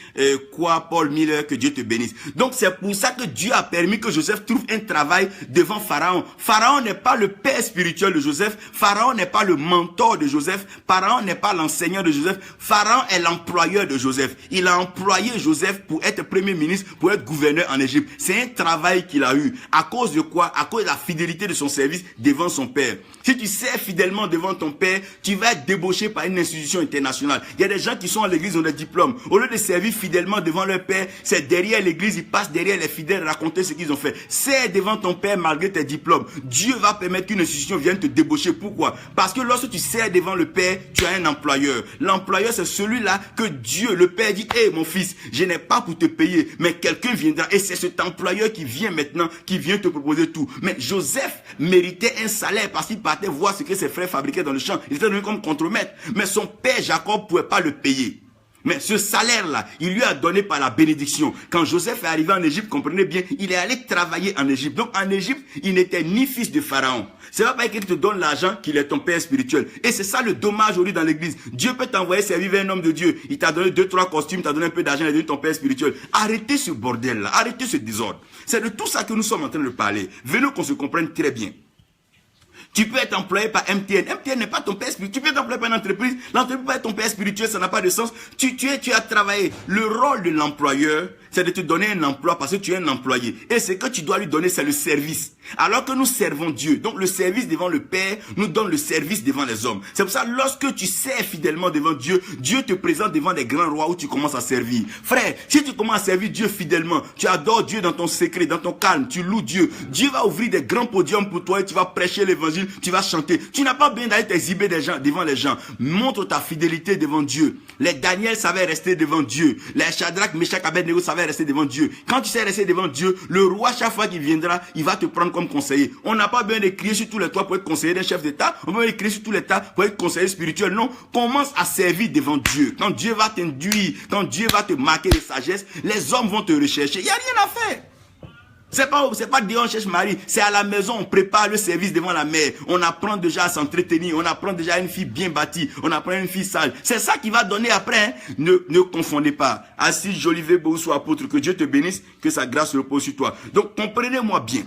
Paul Miller, que Dieu te bénisse. Donc c'est pour ça que Dieu a permis que Joseph trouve un travail devant Pharaon. Pharaon n'est pas le père spirituel de Joseph. Pharaon n'est pas le mentor de Joseph. Pharaon n'est pas l'enseignant de Joseph. Pharaon est l'employeur de Joseph. Il a employé Joseph pour être premier ministre, pour être gouverneur en Égypte. C'est un travail qu'il a eu. À cause de quoi? À cause de la fidélité de son service devant son père. Si tu sers fidèlement devant ton père, tu vas être débauché par une institution internationale. Il y a des gens qui sont à l'église, ont des diplômes. Au lieu de servir fidèlement devant leur père, c'est derrière l'église, ils passent derrière les fidèles raconter ce qu'ils ont fait. Sers devant ton père malgré tes diplômes. Dieu va permettre qu'une institution vienne te débaucher. Pourquoi? Parce que lorsque tu sers devant le père, tu as un employeur. L'employeur, c'est celui-là que Dieu, le père, dit, hé mon fils, je n'ai pas pour te payer, mais quelqu'un viendra. Et c'est cet employeur qui vient maintenant, qui vient te proposer tout. Mais Joseph méritait un salaire parce qu'il partait voir ce que ses frères fabriquaient dans le champ. Il était devenu comme contremaître. Mais son père Jacob ne pouvait pas le payer. Mais ce salaire-là, il lui a donné par la bénédiction. Quand Joseph est arrivé en Égypte, comprenez bien, il est allé travailler en Égypte. Donc en Égypte, il n'était ni fils de Pharaon. C'est pas parce qu'il te donne l'argent qu'il est ton père spirituel. Et c'est ça le dommage aujourd'hui dans l'église. Dieu peut t'envoyer servir un homme de Dieu. Il t'a donné 2-3 costumes, t'a donné un peu d'argent, il est devenu ton père spirituel. Arrêtez ce bordel-là, arrêtez ce désordre. C'est de tout ça que nous sommes en train de parler. Venons qu'on se comprenne très bien. Tu peux être employé par MTN. MTN n'est pas ton père spirituel. Tu peux être employé par une entreprise. L'entreprise peut être ton père spirituel. Ça n'a pas de sens. Tu as travaillé. Le rôle de l'employeur, c'est de te donner un emploi parce que tu es un employé. Et ce que tu dois lui donner, c'est le service. Alors que nous servons Dieu. Donc le service devant le Père nous donne le service devant les hommes. C'est pour ça, lorsque tu sers fidèlement devant Dieu, Dieu te présente devant des grands rois où tu commences à servir. Frère, si tu commences à servir Dieu fidèlement, tu adores Dieu dans ton secret, dans ton calme, tu loues Dieu. Dieu va ouvrir des grands podiums pour toi et tu vas prêcher l'évangile, tu vas chanter. Tu n'as pas besoin d'aller t'exhiber devant les gens. Montre ta fidélité devant Dieu. Les Daniel savaient rester devant Dieu. Les Shadrach, Meshach, Abednego savaient rester devant Dieu. Quand tu sais rester devant Dieu, le roi, chaque fois qu'il viendra, il va te prendre comme conseiller. On n'a pas besoin de crier sur tous les toits pour être conseiller d'un chef d'État. On peut crier sur tous les tas pour être conseiller spirituel. Non, commence à servir devant Dieu. Quand Dieu va t'induire, quand Dieu va te marquer de sagesse, les hommes vont te rechercher. Il n'y a rien à faire. C'est pas Dieu on cherche Marie, c'est à la maison, on prépare le service devant la mère. On apprend déjà à s'entretenir, on apprend déjà à une fille bien bâtie, on apprend à une fille sage. C'est ça qui va donner après. Hein. Ne confondez pas. Assis, Jolivet, Boussou, apôtre, que Dieu te bénisse, que sa grâce repose sur toi. Donc comprenez-moi bien.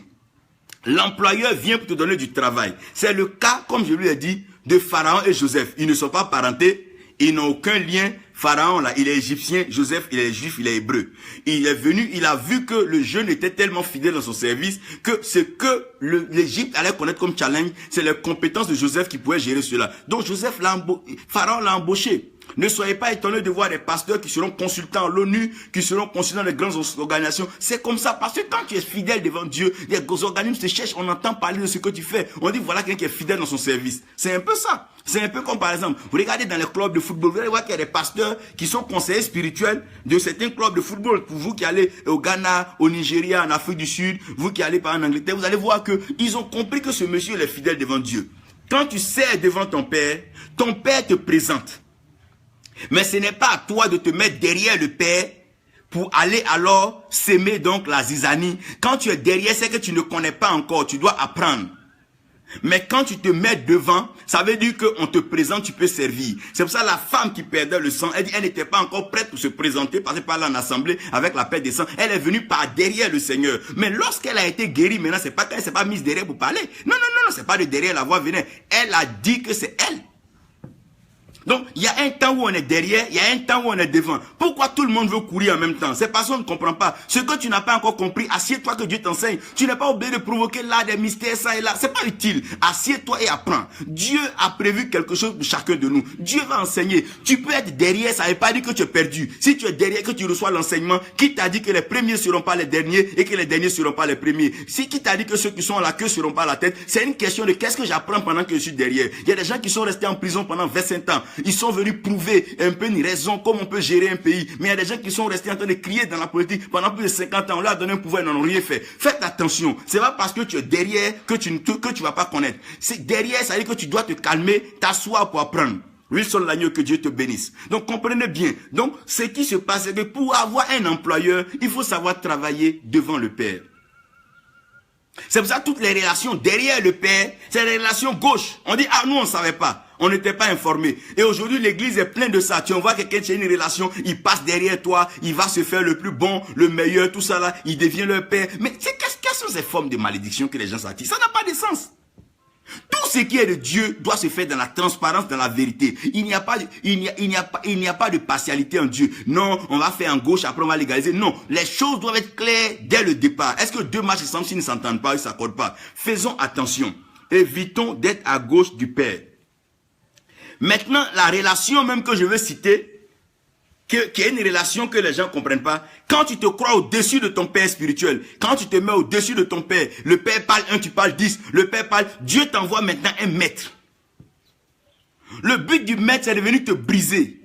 L'employeur vient pour te donner du travail. C'est le cas, comme je lui ai dit, de Pharaon et Joseph. Ils ne sont pas parentés, ils n'ont aucun lien. Pharaon, là, il est égyptien, Joseph, il est juif, il est hébreu. Il est venu, il a vu que le jeune était tellement fidèle dans son service que ce que l'Égypte allait connaître comme challenge, c'est les compétences de Joseph qui pouvaient gérer cela. Donc Pharaon l'a embauché. Ne soyez pas étonnés de voir des pasteurs qui seront consultants à l'ONU, qui seront consultants des grandes organisations. C'est comme ça, parce que quand tu es fidèle devant Dieu, les organismes te cherchent, on entend parler de ce que tu fais. On dit, voilà quelqu'un qui est fidèle dans son service. C'est un peu ça. C'est un peu comme par exemple, vous regardez dans les clubs de football, vous allez voir qu'il y a des pasteurs qui sont conseillers spirituels de certains clubs de football. Pour vous qui allez au Ghana, au Nigeria, en Afrique du Sud, vous qui allez en Angleterre, vous allez voir qu'ils ont compris que ce monsieur est fidèle devant Dieu. Quand tu sers devant ton père te présente. Mais ce n'est pas à toi de te mettre derrière le Père pour aller alors s'aimer donc la zizanie. Quand tu es derrière, c'est que tu ne connais pas encore, tu dois apprendre. Mais quand tu te mets devant, ça veut dire qu'on te présente, tu peux servir. C'est pour ça la femme qui perdait le sang, elle dit, elle n'était pas encore prête pour se présenter, passer par là en assemblée avec la perte des sangs. Elle est venue par derrière le Seigneur. Mais lorsqu'elle a été guérie, maintenant, c'est pas qu'elle s'est pas mise derrière pour parler. Non, c'est pas de derrière la voix venait. Elle a dit que c'est elle. Donc, il y a un temps où on est derrière, il y a un temps où on est devant. Pourquoi tout le monde veut courir en même temps? C'est parce qu'on ne comprend pas. Ce que tu n'as pas encore compris, assieds-toi que Dieu t'enseigne. Tu n'es pas obligé de provoquer là des mystères, ça et là. C'est pas utile. Assieds-toi et apprends. Dieu a prévu quelque chose pour chacun de nous. Dieu va enseigner. Tu peux être derrière, ça ne veut pas dire que tu es perdu. Si tu es derrière, que tu reçois l'enseignement, qui t'a dit que les premiers ne seront pas les derniers et que les derniers ne seront pas les premiers? Si qui t'a dit que ceux qui sont à la queue ne seront pas à la tête? C'est une question de qu'est-ce que j'apprends pendant que je suis derrière. Il y a des gens qui sont restés en prison pendant 25 ans. Ils sont venus prouver un peu une raison, comment on peut gérer un pays. Mais il y a des gens qui sont restés en train de crier dans la politique pendant plus de 50 ans. On leur a donné un pouvoir, ils n'en ont rien fait. Faites attention. C'est pas parce que tu es derrière que tu vas pas connaître. C'est derrière, ça veut dire que tu dois te calmer, t'asseoir pour apprendre. Wilson l'agneau, que Dieu te bénisse. Donc comprenez bien. Donc ce qui se passe, c'est que pour avoir un employeur, il faut savoir travailler devant le Père. C'est pour ça que toutes les relations derrière le Père, c'est les relations gauches. On dit, ah, nous, on ne savait pas. On n'était pas informés. Et aujourd'hui, l'église est pleine de ça. Tu envoies quelqu'un qui a une relation, il passe derrière toi, il va se faire le plus bon, le meilleur, tout ça là, il devient leur père. Mais quelles sont ces formes de malédiction que les gens s'attirent? Ça n'a pas de sens. Tout ce qui est de Dieu doit se faire dans la transparence, dans la vérité. Il n'y a pas de partialité en Dieu. Non, on va faire en gauche, après on va légaliser. Non, les choses doivent être claires dès le départ. Est-ce que deux marchent ensemble s'ils ne s'entendent pas, ils ne s'accordent pas? Faisons attention. Évitons d'être à gauche du Père. Maintenant, la relation même que je veux citer, qui est une relation que les gens ne comprennent pas. Quand tu te crois au-dessus de ton Père spirituel, quand tu te mets au-dessus de ton Père, le Père parle 1, tu parles 10, le Père parle, Dieu t'envoie maintenant un maître. Le but du maître, c'est de venir te briser.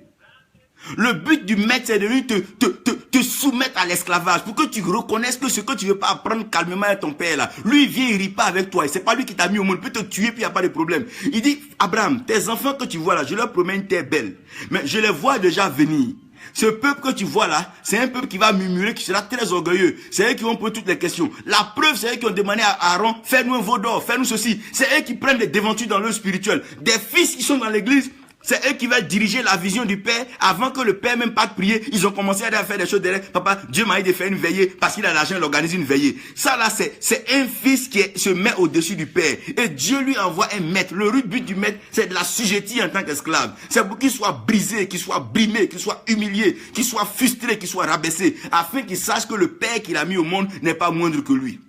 Le but du maître, c'est de venir te soumettre à l'esclavage pour que tu reconnaisses que ce que tu ne veux pas apprendre calmement à ton père là. Lui, il vient, il rit pas avec toi. Et c'est pas lui qui t'a mis au monde. Il peut te tuer, puis il n'y a pas de problème. Il dit, Abraham, tes enfants que tu vois là, je leur promets une terre belle. Mais je les vois déjà venir. Ce peuple que tu vois là, c'est un peuple qui va murmurer, qui sera très orgueilleux. C'est eux qui vont poser toutes les questions. La preuve, c'est eux qui ont demandé à Aaron, fais-nous un veau d'or, fais-nous ceci. C'est eux qui prennent des déventures dans leur spirituel. Des fils qui sont dans l'église, c'est eux qui veulent diriger la vision du Père. Avant que le Père même pas prier, ils ont commencé à faire des choses derrière. Papa, Dieu m'a dit de faire une veillée parce qu'il a l'argent, il organise une veillée. Ça là, c'est un fils qui se met au-dessus du Père. Et Dieu lui envoie un maître. Le but du maître, c'est de l'assujettir en tant qu'esclave. C'est pour qu'il soit brisé, qu'il soit brimé, qu'il soit humilié, qu'il soit frustré, qu'il soit rabaissé. Afin qu'il sache que le Père qu'il a mis au monde n'est pas moindre que lui.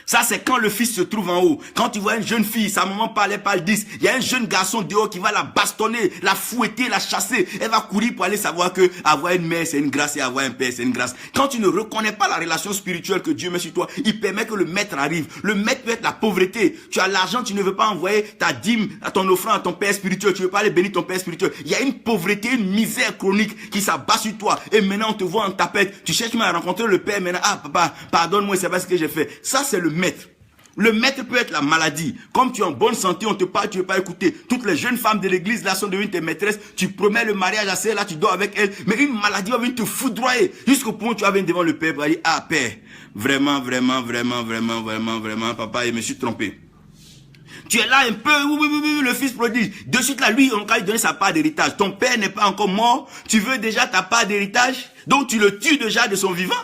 Ça, c'est quand le fils se trouve en haut. Quand tu vois une jeune fille, sa maman parle 10. Il y a un jeune garçon dehors qui va la bastonner, la fouetter, la chasser. Elle va courir pour aller savoir que avoir une mère, c'est une grâce et avoir un père, c'est une grâce. Quand tu ne reconnais pas la relation spirituelle que Dieu met sur toi, il permet que le maître arrive. Le maître peut être la pauvreté. Tu as l'argent, tu ne veux pas envoyer ta dîme, à ton offrande à ton père spirituel. Tu ne veux pas aller bénir ton père spirituel. Il y a une pauvreté, une misère chronique qui s'abat sur toi. Et maintenant, on te voit en tapette. Tu cherches même à rencontrer le père. Maintenant, ah, papa, pardonne-moi, c'est pas ce que j'ai fait. Ça, c'est le maître. Le maître peut être la maladie. Comme tu es en bonne santé, on te parle, tu ne veux pas écouter. Toutes les jeunes femmes de l'église là sont devenues tes maîtresses. Tu promets le mariage à celle là, tu dors avec elle. Mais une maladie va venir te foudroyer. Jusqu'au point où tu vas venir devant le Père pour dire, ah Père, vraiment, papa, je me suis trompé. Tu es là un peu, oui, le fils prodige. De suite là, lui, on va lui donner sa part d'héritage. Ton père n'est pas encore mort. Tu veux déjà ta part d'héritage. Donc tu le tues déjà de son vivant.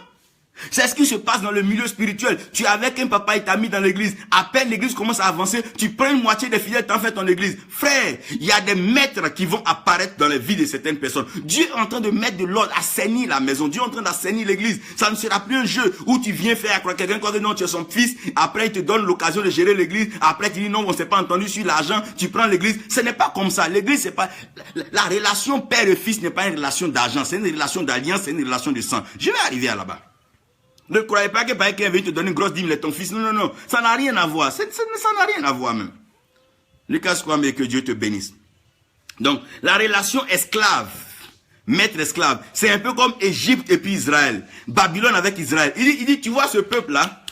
C'est ce qui se passe dans le milieu spirituel. Tu es avec un papa, il t'a mis dans l'église. À peine l'église commence à avancer, tu prends une moitié des fidèles, t'en fais ton église. Frère, il y a des maîtres qui vont apparaître dans les vies de certaines personnes. Dieu est en train de mettre de l'ordre, assainir la maison. Dieu est en train d'assainir l'église. Ça ne sera plus un jeu où tu viens faire à quelqu'un quand non, tu es son fils. Après, il te donne l'occasion de gérer l'église. Après, tu dis non, on s'est pas entendu sur l'argent. Tu prends l'église. Ce n'est pas comme ça. L'église, c'est pas, la relation père et fils n'est pas une relation d'argent. C'est une relation d'alliance, c'est une relation de sang. Je vais arriver à là-bas. Ne croyez pas que quelqu'un vient te donner une grosse dîme, ton fils. Non. Ça n'a rien à voir. Ça n'a rien à voir même. Lucas croit, mais que Dieu te bénisse. Donc, la relation esclave, maître-esclave, c'est un peu comme Égypte et puis Israël. Babylone avec Israël. Il dit, tu vois ce peuple-là,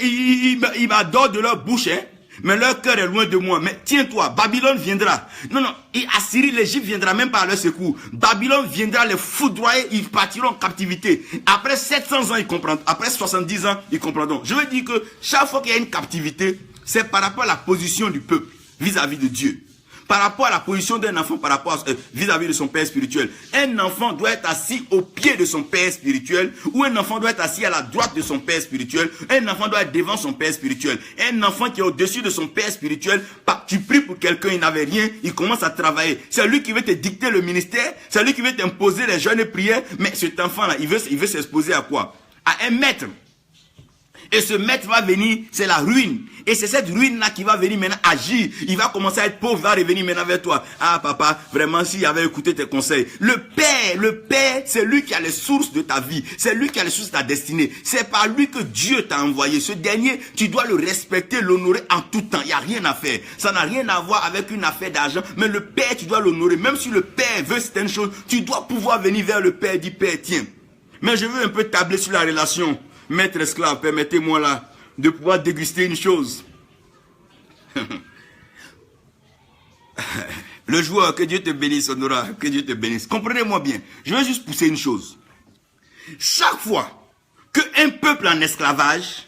il m'adore de leur bouche, hein. mais leur cœur est loin de moi. Mais tiens-toi, Babylone viendra. Non, non, Assyrie, l'Égypte viendra même pas à leur secours. Babylone viendra les foudroyer, ils partiront en captivité. Après 700 ans, ils comprendront. Après 70 ans, ils comprendront. Je veux dire que chaque fois qu'il y a une captivité, c'est par rapport à la position du peuple vis-à-vis de Dieu. Par rapport à la position d'un enfant par rapport vis-à-vis de son père spirituel. Un enfant doit être assis au pied de son père spirituel, ou un enfant doit être assis à la droite de son père spirituel. Un enfant doit être devant son père spirituel. Un enfant qui est au-dessus de son père spirituel, tu pries pour quelqu'un, il n'avait rien, il commence à travailler. C'est lui qui veut te dicter le ministère, c'est lui qui veut t'imposer les jeûnes et prières, mais cet enfant-là, il veut s'exposer à quoi? À un maître. Et ce maître va venir, c'est la ruine. Et c'est cette ruine-là qui va venir maintenant agir. Il va commencer à être pauvre, il va revenir maintenant vers toi. Ah papa, vraiment s'il avait écouté tes conseils. Le Père, c'est lui qui a les sources de ta vie. C'est lui qui a les sources de ta destinée. C'est par lui que Dieu t'a envoyé. Ce dernier, tu dois le respecter, l'honorer en tout temps. Il n'y a rien à faire. Ça n'a rien à voir avec une affaire d'argent. Mais le Père, tu dois l'honorer. Même si le Père veut certaines choses, tu dois pouvoir venir vers le Père et dire, Père, tiens. Mais je veux un peu tabler sur la relation maître-esclave, permettez-moi là de pouvoir déguster une chose. Le joueur, que Dieu te bénisse, Honora, que Dieu te bénisse. Comprenez-moi bien, je vais juste pousser une chose. Chaque fois qu'un peuple en esclavage,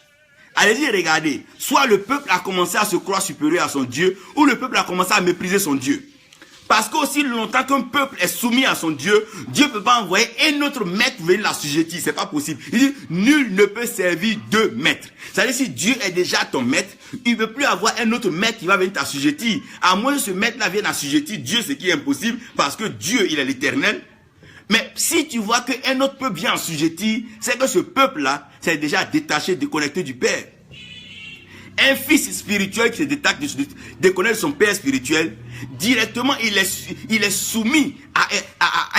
allez-y, regardez, soit le peuple a commencé à se croire supérieur à son Dieu, ou le peuple a commencé à mépriser son Dieu. Parce qu'aussi longtemps qu'un peuple est soumis à son Dieu, Dieu ne peut pas envoyer un autre maître venir l'assujettir. C'est pas possible. Il dit, nul ne peut servir deux maîtres. C'est-à-dire, si Dieu est déjà ton maître, il ne peut plus avoir un autre maître qui va venir t'assujettir. À moins que ce maître-là vienne assujettir Dieu, ce qui est impossible, parce que Dieu, il est l'éternel. Mais si tu vois qu'un autre peuple vient assujettir, c'est que ce peuple-là s'est déjà détaché, déconnecté du Père. Un fils spirituel qui se déconnecte de son père spirituel, directement il est soumis à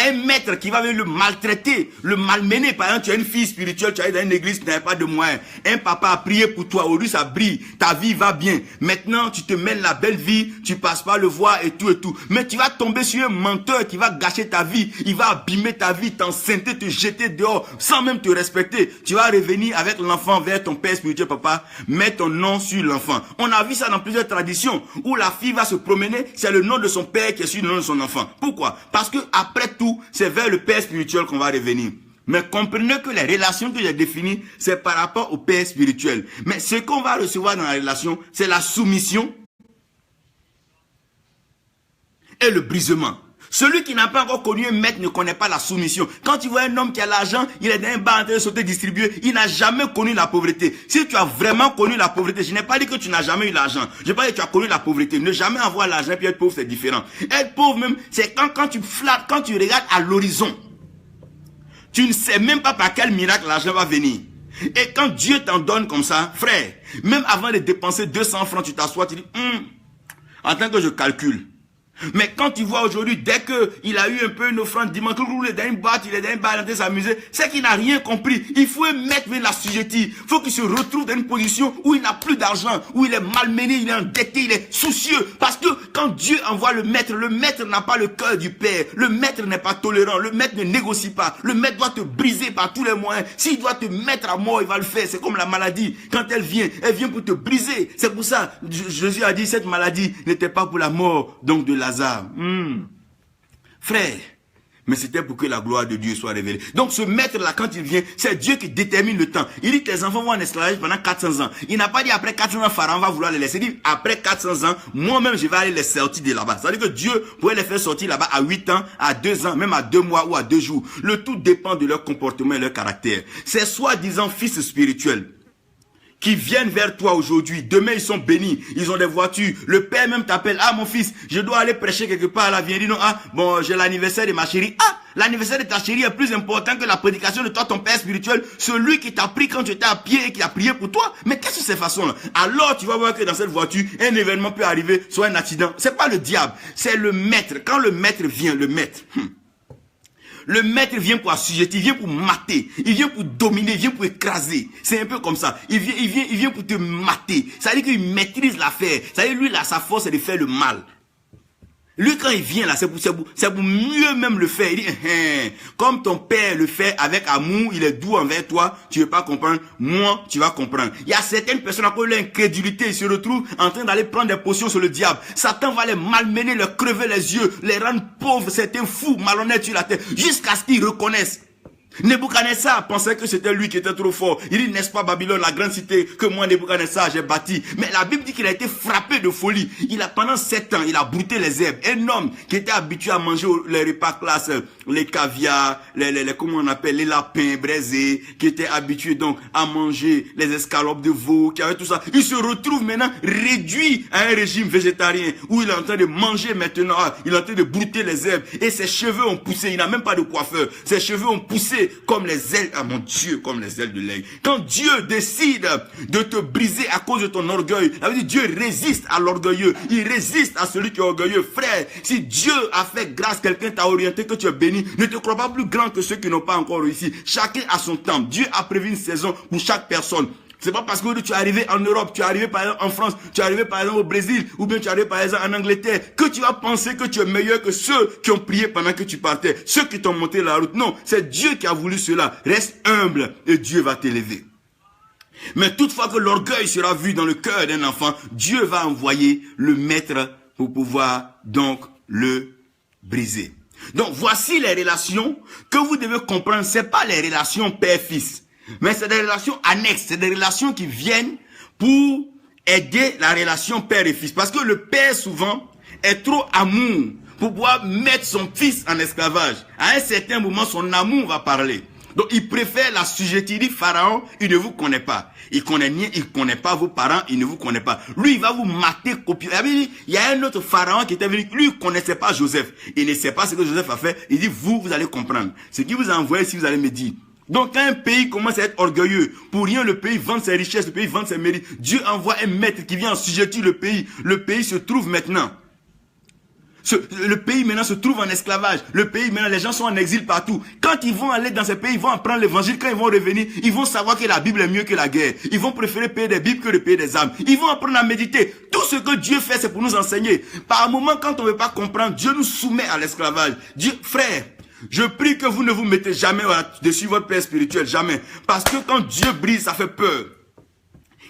un maître qui va venir le maltraiter, le malmener. Par exemple, tu as une fille spirituelle, tu es dans une église, tu n'avais pas de moyens. Un papa a prié pour toi, aujourd'hui ça brille, ta vie va bien. Maintenant, tu te mènes la belle vie, tu passes pas le voir et tout et tout. Mais tu vas tomber sur un menteur qui va gâcher ta vie, il va abîmer ta vie, t'enceinte, te jeter dehors, sans même te respecter. Tu vas revenir avec l'enfant vers ton père spirituel, papa, mets ton nom sur l'enfant. On a vu ça dans plusieurs traditions, où la fille va se promener, c'est le nom de son père qui est sur le nom de son enfant. Pourquoi? Parce que après tout, c'est vers le père spirituel qu'on va revenir. Mais comprenez que les relations que j'ai définies, c'est par rapport au père spirituel. Mais ce qu'on va recevoir dans la relation, c'est la soumission et le brisement. Celui qui n'a pas encore connu un maître ne connaît pas la soumission. Quand tu vois un homme qui a l'argent, il est dans un bar en train de sauter distribuer, il n'a jamais connu la pauvreté. Si tu as vraiment connu la pauvreté, je n'ai pas dit que tu n'as jamais eu l'argent. Je pas dit que tu as connu la pauvreté. Ne jamais avoir l'argent puis être pauvre, c'est différent. Être pauvre même, c'est quand tu flattes, quand tu regardes à l'horizon. Tu ne sais même pas par quel miracle l'argent va venir. Et quand Dieu t'en donne comme ça, frère, même avant de dépenser 200 francs, tu t'assois, tu dis, en tant que je calcule. Mais quand tu vois aujourd'hui, dès qu'il a eu un peu une offrande dimanche, il est dans une boîte, il est dans une bar, il est en train de s'amuser, c'est qu'il n'a rien compris. Il faut un maître venir l'assujettir. Il faut qu'il se retrouve dans une position où il n'a plus d'argent, où il est malmené, il est endetté, il est soucieux. Parce que quand Dieu envoie le maître n'a pas le cœur du Père. Le maître n'est pas tolérant, le maître ne négocie pas. Le maître doit te briser par tous les moyens. S'il doit te mettre à mort, il va le faire. C'est comme la maladie. Quand elle vient pour te briser. C'est pour ça, Jésus a dit, cette maladie n'était pas pour la mort, donc de la frère, mais c'était pour que la gloire de Dieu soit révélée. Donc ce maître-là, quand il vient, c'est Dieu qui détermine le temps. Il dit que les enfants vont en esclavage pendant 400 ans. Il n'a pas dit après 400 ans, Pharaon va vouloir les laisser. Il dit après 400 ans, moi-même je vais aller les sortir de là-bas. C'est-à-dire que Dieu pourrait les faire sortir là-bas à 8 ans, à 2 ans, même à 2 mois ou à 2 jours. Le tout dépend de leur comportement et leur caractère. Ces soi-disant fils spirituels qui viennent vers toi aujourd'hui, demain ils sont bénis, ils ont des voitures, le père même t'appelle, ah mon fils, je dois aller prêcher quelque part, là, viens, dis non, ah, bon, j'ai l'anniversaire de ma chérie, ah, l'anniversaire de ta chérie est plus important que la prédication de toi, ton père spirituel, celui qui t'a pris quand tu étais à pied et qui a prié pour toi, mais qu'est-ce que c'est façon-là? Alors tu vas voir que dans cette voiture, un événement peut arriver, soit un accident, c'est pas le diable, c'est le maître, quand le maître vient, le maître, le maître vient pour assujettir, il vient pour mater, il vient pour dominer, il vient pour écraser. C'est un peu comme ça. Il vient pour te mater. Ça veut dire qu'il maîtrise l'affaire. Ça veut dire lui, là, sa force, c'est de faire le mal. Lui, quand il vient là, c'est pour mieux même le faire. Il dit, comme ton père le fait avec amour, il est doux envers toi, tu ne veux pas comprendre, moi, tu vas comprendre. Il y a certaines personnes à cause de l'incrédulité, ils se retrouvent en train d'aller prendre des potions sur le diable. Satan va les malmener, leur crever les yeux, les rendre pauvres, certains fous, malhonnêtes sur la terre, jusqu'à ce qu'ils reconnaissent. Nebuchadnezzar pensait que c'était lui qui était trop fort. Il dit, n'est-ce pas Babylone, la grande cité que moi, Nebuchadnezzar, j'ai bâti. Mais la Bible dit qu'il a été frappé de folie. Pendant 7 ans, il a brouté les herbes. Un homme qui était habitué à manger les repas classe, les caviars, comment on appelle, les lapins braisés, qui était habitué donc à manger les escalopes de veau, qui avait tout ça. Il se retrouve maintenant réduit à un régime végétarien où il est en train de manger maintenant, il est en train de brouter les herbes et ses cheveux ont poussé. Il n'a même pas de coiffeur. Ses cheveux ont poussé comme les ailes, mon Dieu, comme les ailes de l'aigle. Quand Dieu décide de te briser à cause de ton orgueil, ça veut dire Dieu résiste à l'orgueilleux, il résiste à celui qui est orgueilleux. Frère, si Dieu a fait grâce, quelqu'un t'a orienté, que tu es béni, ne te crois pas plus grand que ceux qui n'ont pas encore réussi. Chacun a son temps. Dieu a prévu une saison pour chaque personne. C'est pas parce que tu es arrivé en Europe, tu es arrivé par exemple en France, tu es arrivé par exemple au Brésil, ou bien tu es arrivé par exemple en Angleterre, que tu vas penser que tu es meilleur que ceux qui ont prié pendant que tu partais, ceux qui t'ont monté la route. Non, c'est Dieu qui a voulu cela. Reste humble et Dieu va t'élever. Mais toutefois que l'orgueil sera vu dans le cœur d'un enfant, Dieu va envoyer le maître pour pouvoir donc le briser. Donc voici les relations que vous devez comprendre. C'est pas les relations père-fils. Mais c'est des relations annexes, c'est des relations qui viennent pour aider la relation père et fils. Parce que le père, souvent, est trop amour pour pouvoir mettre son fils en esclavage. À un certain moment, son amour va parler. Donc, il préfère la sujetterie. Il dit, Pharaon, il ne vous connaît pas. Il connaît rien, il ne connaît pas vos parents, il ne vous connaît pas. Lui, il va vous mater, copier. Il y a un autre Pharaon qui était venu, lui, il ne connaissait pas Joseph. Il ne sait pas ce que Joseph a fait. Il dit, vous allez comprendre. Ce qu'il vous a envoyé, si vous allez me dire. Donc, quand un pays commence à être orgueilleux, pour rien, le pays vend ses richesses, le pays vend ses mérites. Dieu envoie un maître qui vient assujettir le pays. Le pays se trouve maintenant. Le pays maintenant se trouve en esclavage. Le pays maintenant, les gens sont en exil partout. Quand ils vont aller dans ces pays, ils vont apprendre l'évangile. Quand ils vont revenir, ils vont savoir que la Bible est mieux que la guerre. Ils vont préférer payer des Bibles que de payer des âmes. Ils vont apprendre à méditer. Tout ce que Dieu fait, c'est pour nous enseigner. Par moment, quand on ne veut pas comprendre, Dieu nous soumet à l'esclavage. Dieu, frère, je prie que vous ne vous mettez jamais dessus votre père spirituel, jamais. Parce que quand Dieu brise, ça fait peur.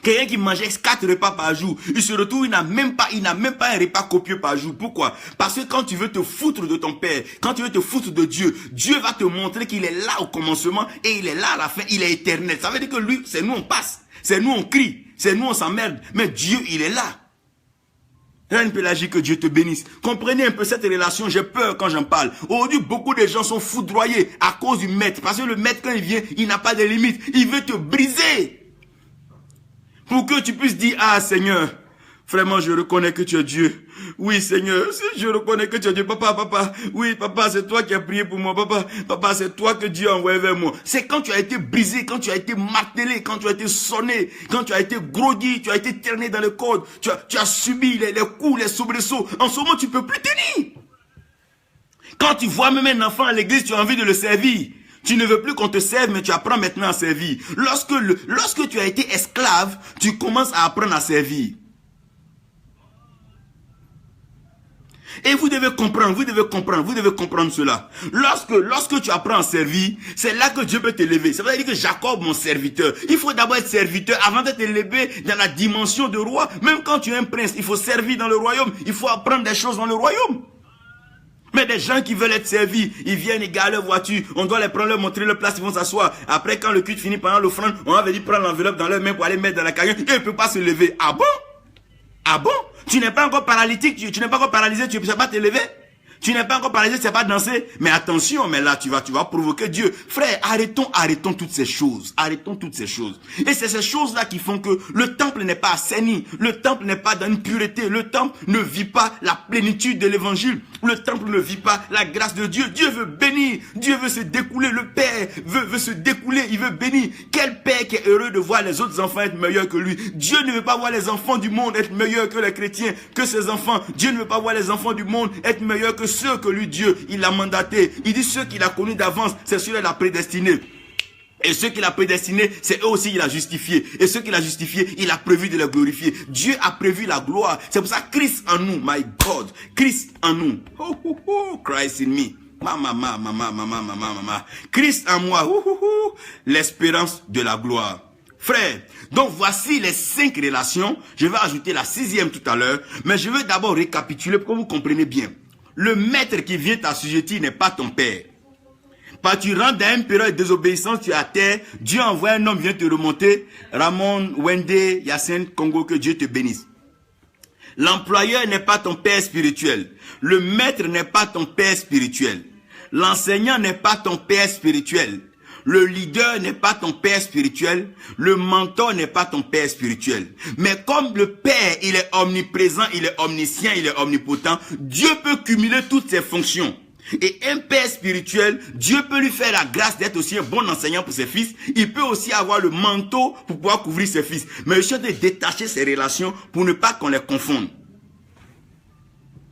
Quelqu'un qui mangeait 4 repas par jour, il se retrouve, il n'a même pas un repas copieux par jour. Pourquoi? Parce que quand tu veux te foutre de ton père, quand tu veux te foutre de Dieu, Dieu va te montrer qu'il est là au commencement et il est là à la fin, il est éternel. Ça veut dire que lui, c'est nous on passe, c'est nous on crie, c'est nous on s'emmerde, mais Dieu, il est là. Reine Pélagie, que Dieu te bénisse. Comprenez un peu cette relation, j'ai peur quand j'en parle. Aujourd'hui, beaucoup de gens sont foudroyés à cause du maître. Parce que le maître, quand il vient, il n'a pas de limite. Il veut te briser. Pour que tu puisses dire, ah Seigneur, vraiment je reconnais que tu es Dieu. Oui Seigneur, je reconnais que tu es Dieu. Papa, oui papa, c'est toi qui as prié pour moi. Papa, c'est toi que Dieu a envoyé vers moi. C'est quand tu as été brisé, quand tu as été martelé, quand tu as été sonné, quand tu as été groggy, tu as été terné dans le corps, tu as subi les coups, les soubresauts. En ce moment, tu ne peux plus tenir. Quand tu vois même un enfant à l'église, tu as envie de le servir. Tu ne veux plus qu'on te serve, mais tu apprends maintenant à servir. Lorsque tu as été esclave, tu commences à apprendre à servir. Et vous devez comprendre cela. Lorsque tu apprends à servir, c'est là que Dieu peut t'élever. Ça veut dire que Jacob, mon serviteur, il faut d'abord être serviteur avant d'être élevé dans la dimension de roi. Même quand tu es un prince, il faut servir dans le royaume. Il faut apprendre des choses dans le royaume. Mais des gens qui veulent être servis, ils viennent, ils garent leur voiture, on doit les prendre, leur montrer leur place, ils vont s'asseoir. Après, quand le culte finit pendant l'offrande, on va venir prendre l'enveloppe dans leurs mains pour aller mettre dans la cagnotte et ils ne peuvent pas se lever. Ah bon? Ah bon? Tu n'es pas encore paralytique, tu n'es pas encore paralysé, tu ne sais pas te lever? Tu n'es pas encore paralysé, tu ne sais pas danser? Mais attention, mais là, tu vas provoquer Dieu. Frère, arrêtons toutes ces choses. Arrêtons toutes ces choses. Et c'est ces choses-là qui font que le temple n'est pas assaini. Le temple n'est pas dans une pureté. Le temple ne vit pas la plénitude de l'évangile. Le temple ne vit pas la grâce de Dieu. Dieu veut bénir. Dieu veut se découler. Le Père veut se découler. Il veut bénir. Quel père qui est heureux de voir les autres enfants être meilleurs que lui? Dieu ne veut pas voir les enfants du monde être meilleurs que les chrétiens, que ses enfants. Dieu ne veut pas voir les enfants du monde être meilleurs que ceux que lui, Dieu, il a mandaté. Il dit ceux qu'il a connus d'avance, c'est ceux qu'il a prédestinés. Et ceux qu'il a prédestinés, c'est eux aussi qu'il a justifiés. Et ceux qu'il a justifiés, il a prévu de les glorifier. Dieu a prévu la gloire. C'est pour ça Christ en nous, my God. Christ en nous. Oh, oh, oh, Christ in me. Mama. Christ en moi. Oh, oh, oh. L'espérance de la gloire. Frère, donc voici les 5 relations. Je vais ajouter la 6e tout à l'heure. Mais je veux d'abord récapituler pour que vous compreniez bien. Le maître qui vient t'assujettir n'est pas ton père. Quand tu rentres dans une période de désobéissance, tu es à terre, Dieu envoie un homme, vient te remonter. Ramon, Wende, Yacine, Congo, que Dieu te bénisse. L'employeur n'est pas ton père spirituel. Le maître n'est pas ton père spirituel. L'enseignant n'est pas ton père spirituel. Le leader n'est pas ton père spirituel. Le mentor n'est pas ton père spirituel. Mais comme le père, il est omniprésent, il est omniscient, il est omnipotent, Dieu peut cumuler toutes ses fonctions. Et un père spirituel, Dieu peut lui faire la grâce d'être aussi un bon enseignant pour ses fils. Il peut aussi avoir le manteau pour pouvoir couvrir ses fils. Mais il faut détacher ces relations pour ne pas qu'on les confonde.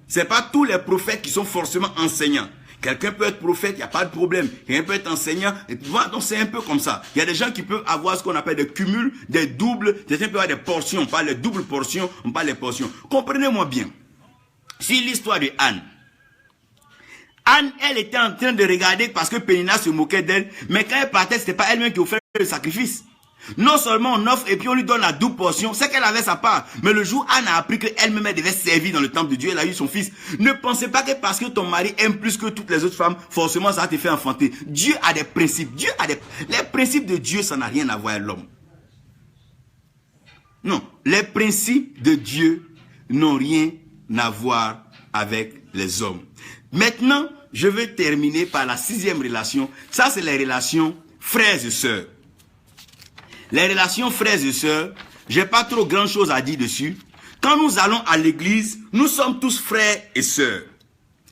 Ce n'est pas tous les prophètes qui sont forcément enseignants. Quelqu'un peut être prophète, il n'y a pas de problème. Quelqu'un peut être enseignant. Et donc c'est un peu comme ça. Il y a des gens qui peuvent avoir ce qu'on appelle des cumuls, des doubles. Certains peuvent avoir des portions. On parle de doubles portions, on parle des portions. Comprenez-moi bien. Si l'histoire de Anne, elle était en train de regarder parce que Pénina se moquait d'elle, mais quand elle partait, ce n'était pas elle-même qui offrait le sacrifice. Non seulement on offre et puis on lui donne la double portion, c'est qu'elle avait sa part. Mais le jour où Anne a appris qu'elle-même elle devait servir dans le temple de Dieu, elle a eu son fils. Ne pensez pas que parce que ton mari aime plus que toutes les autres femmes, forcément ça va te faire enfanter. Dieu a des principes. Les principes de Dieu, ça n'a rien à voir avec l'homme. Non, les principes de Dieu n'ont rien à voir avec les hommes. Maintenant, je vais terminer par la 6e relation. Ça, c'est les relations frères et sœurs. Les relations frères et sœurs, j'ai pas trop grand chose à dire dessus. Quand nous allons à l'église, nous sommes tous frères et sœurs.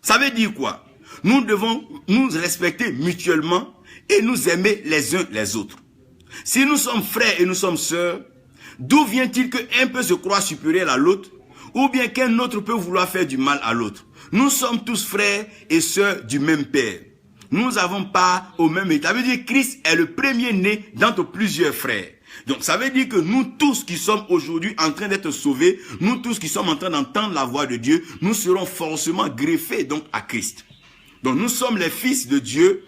Ça veut dire quoi? Nous devons nous respecter mutuellement et nous aimer les uns les autres. Si nous sommes frères et nous sommes sœurs, d'où vient-il qu'un peut se croire supérieur à l'autre ou bien qu'un autre peut vouloir faire du mal à l'autre? Nous sommes tous frères et sœurs du même Père. Nous n'avons pas au même état. Ça veut dire que Christ est le premier-né d'entre plusieurs frères. Donc ça veut dire que nous tous qui sommes aujourd'hui en train d'être sauvés, nous tous qui sommes en train d'entendre la voix de Dieu, nous serons forcément greffés donc à Christ. Donc nous sommes les fils de Dieu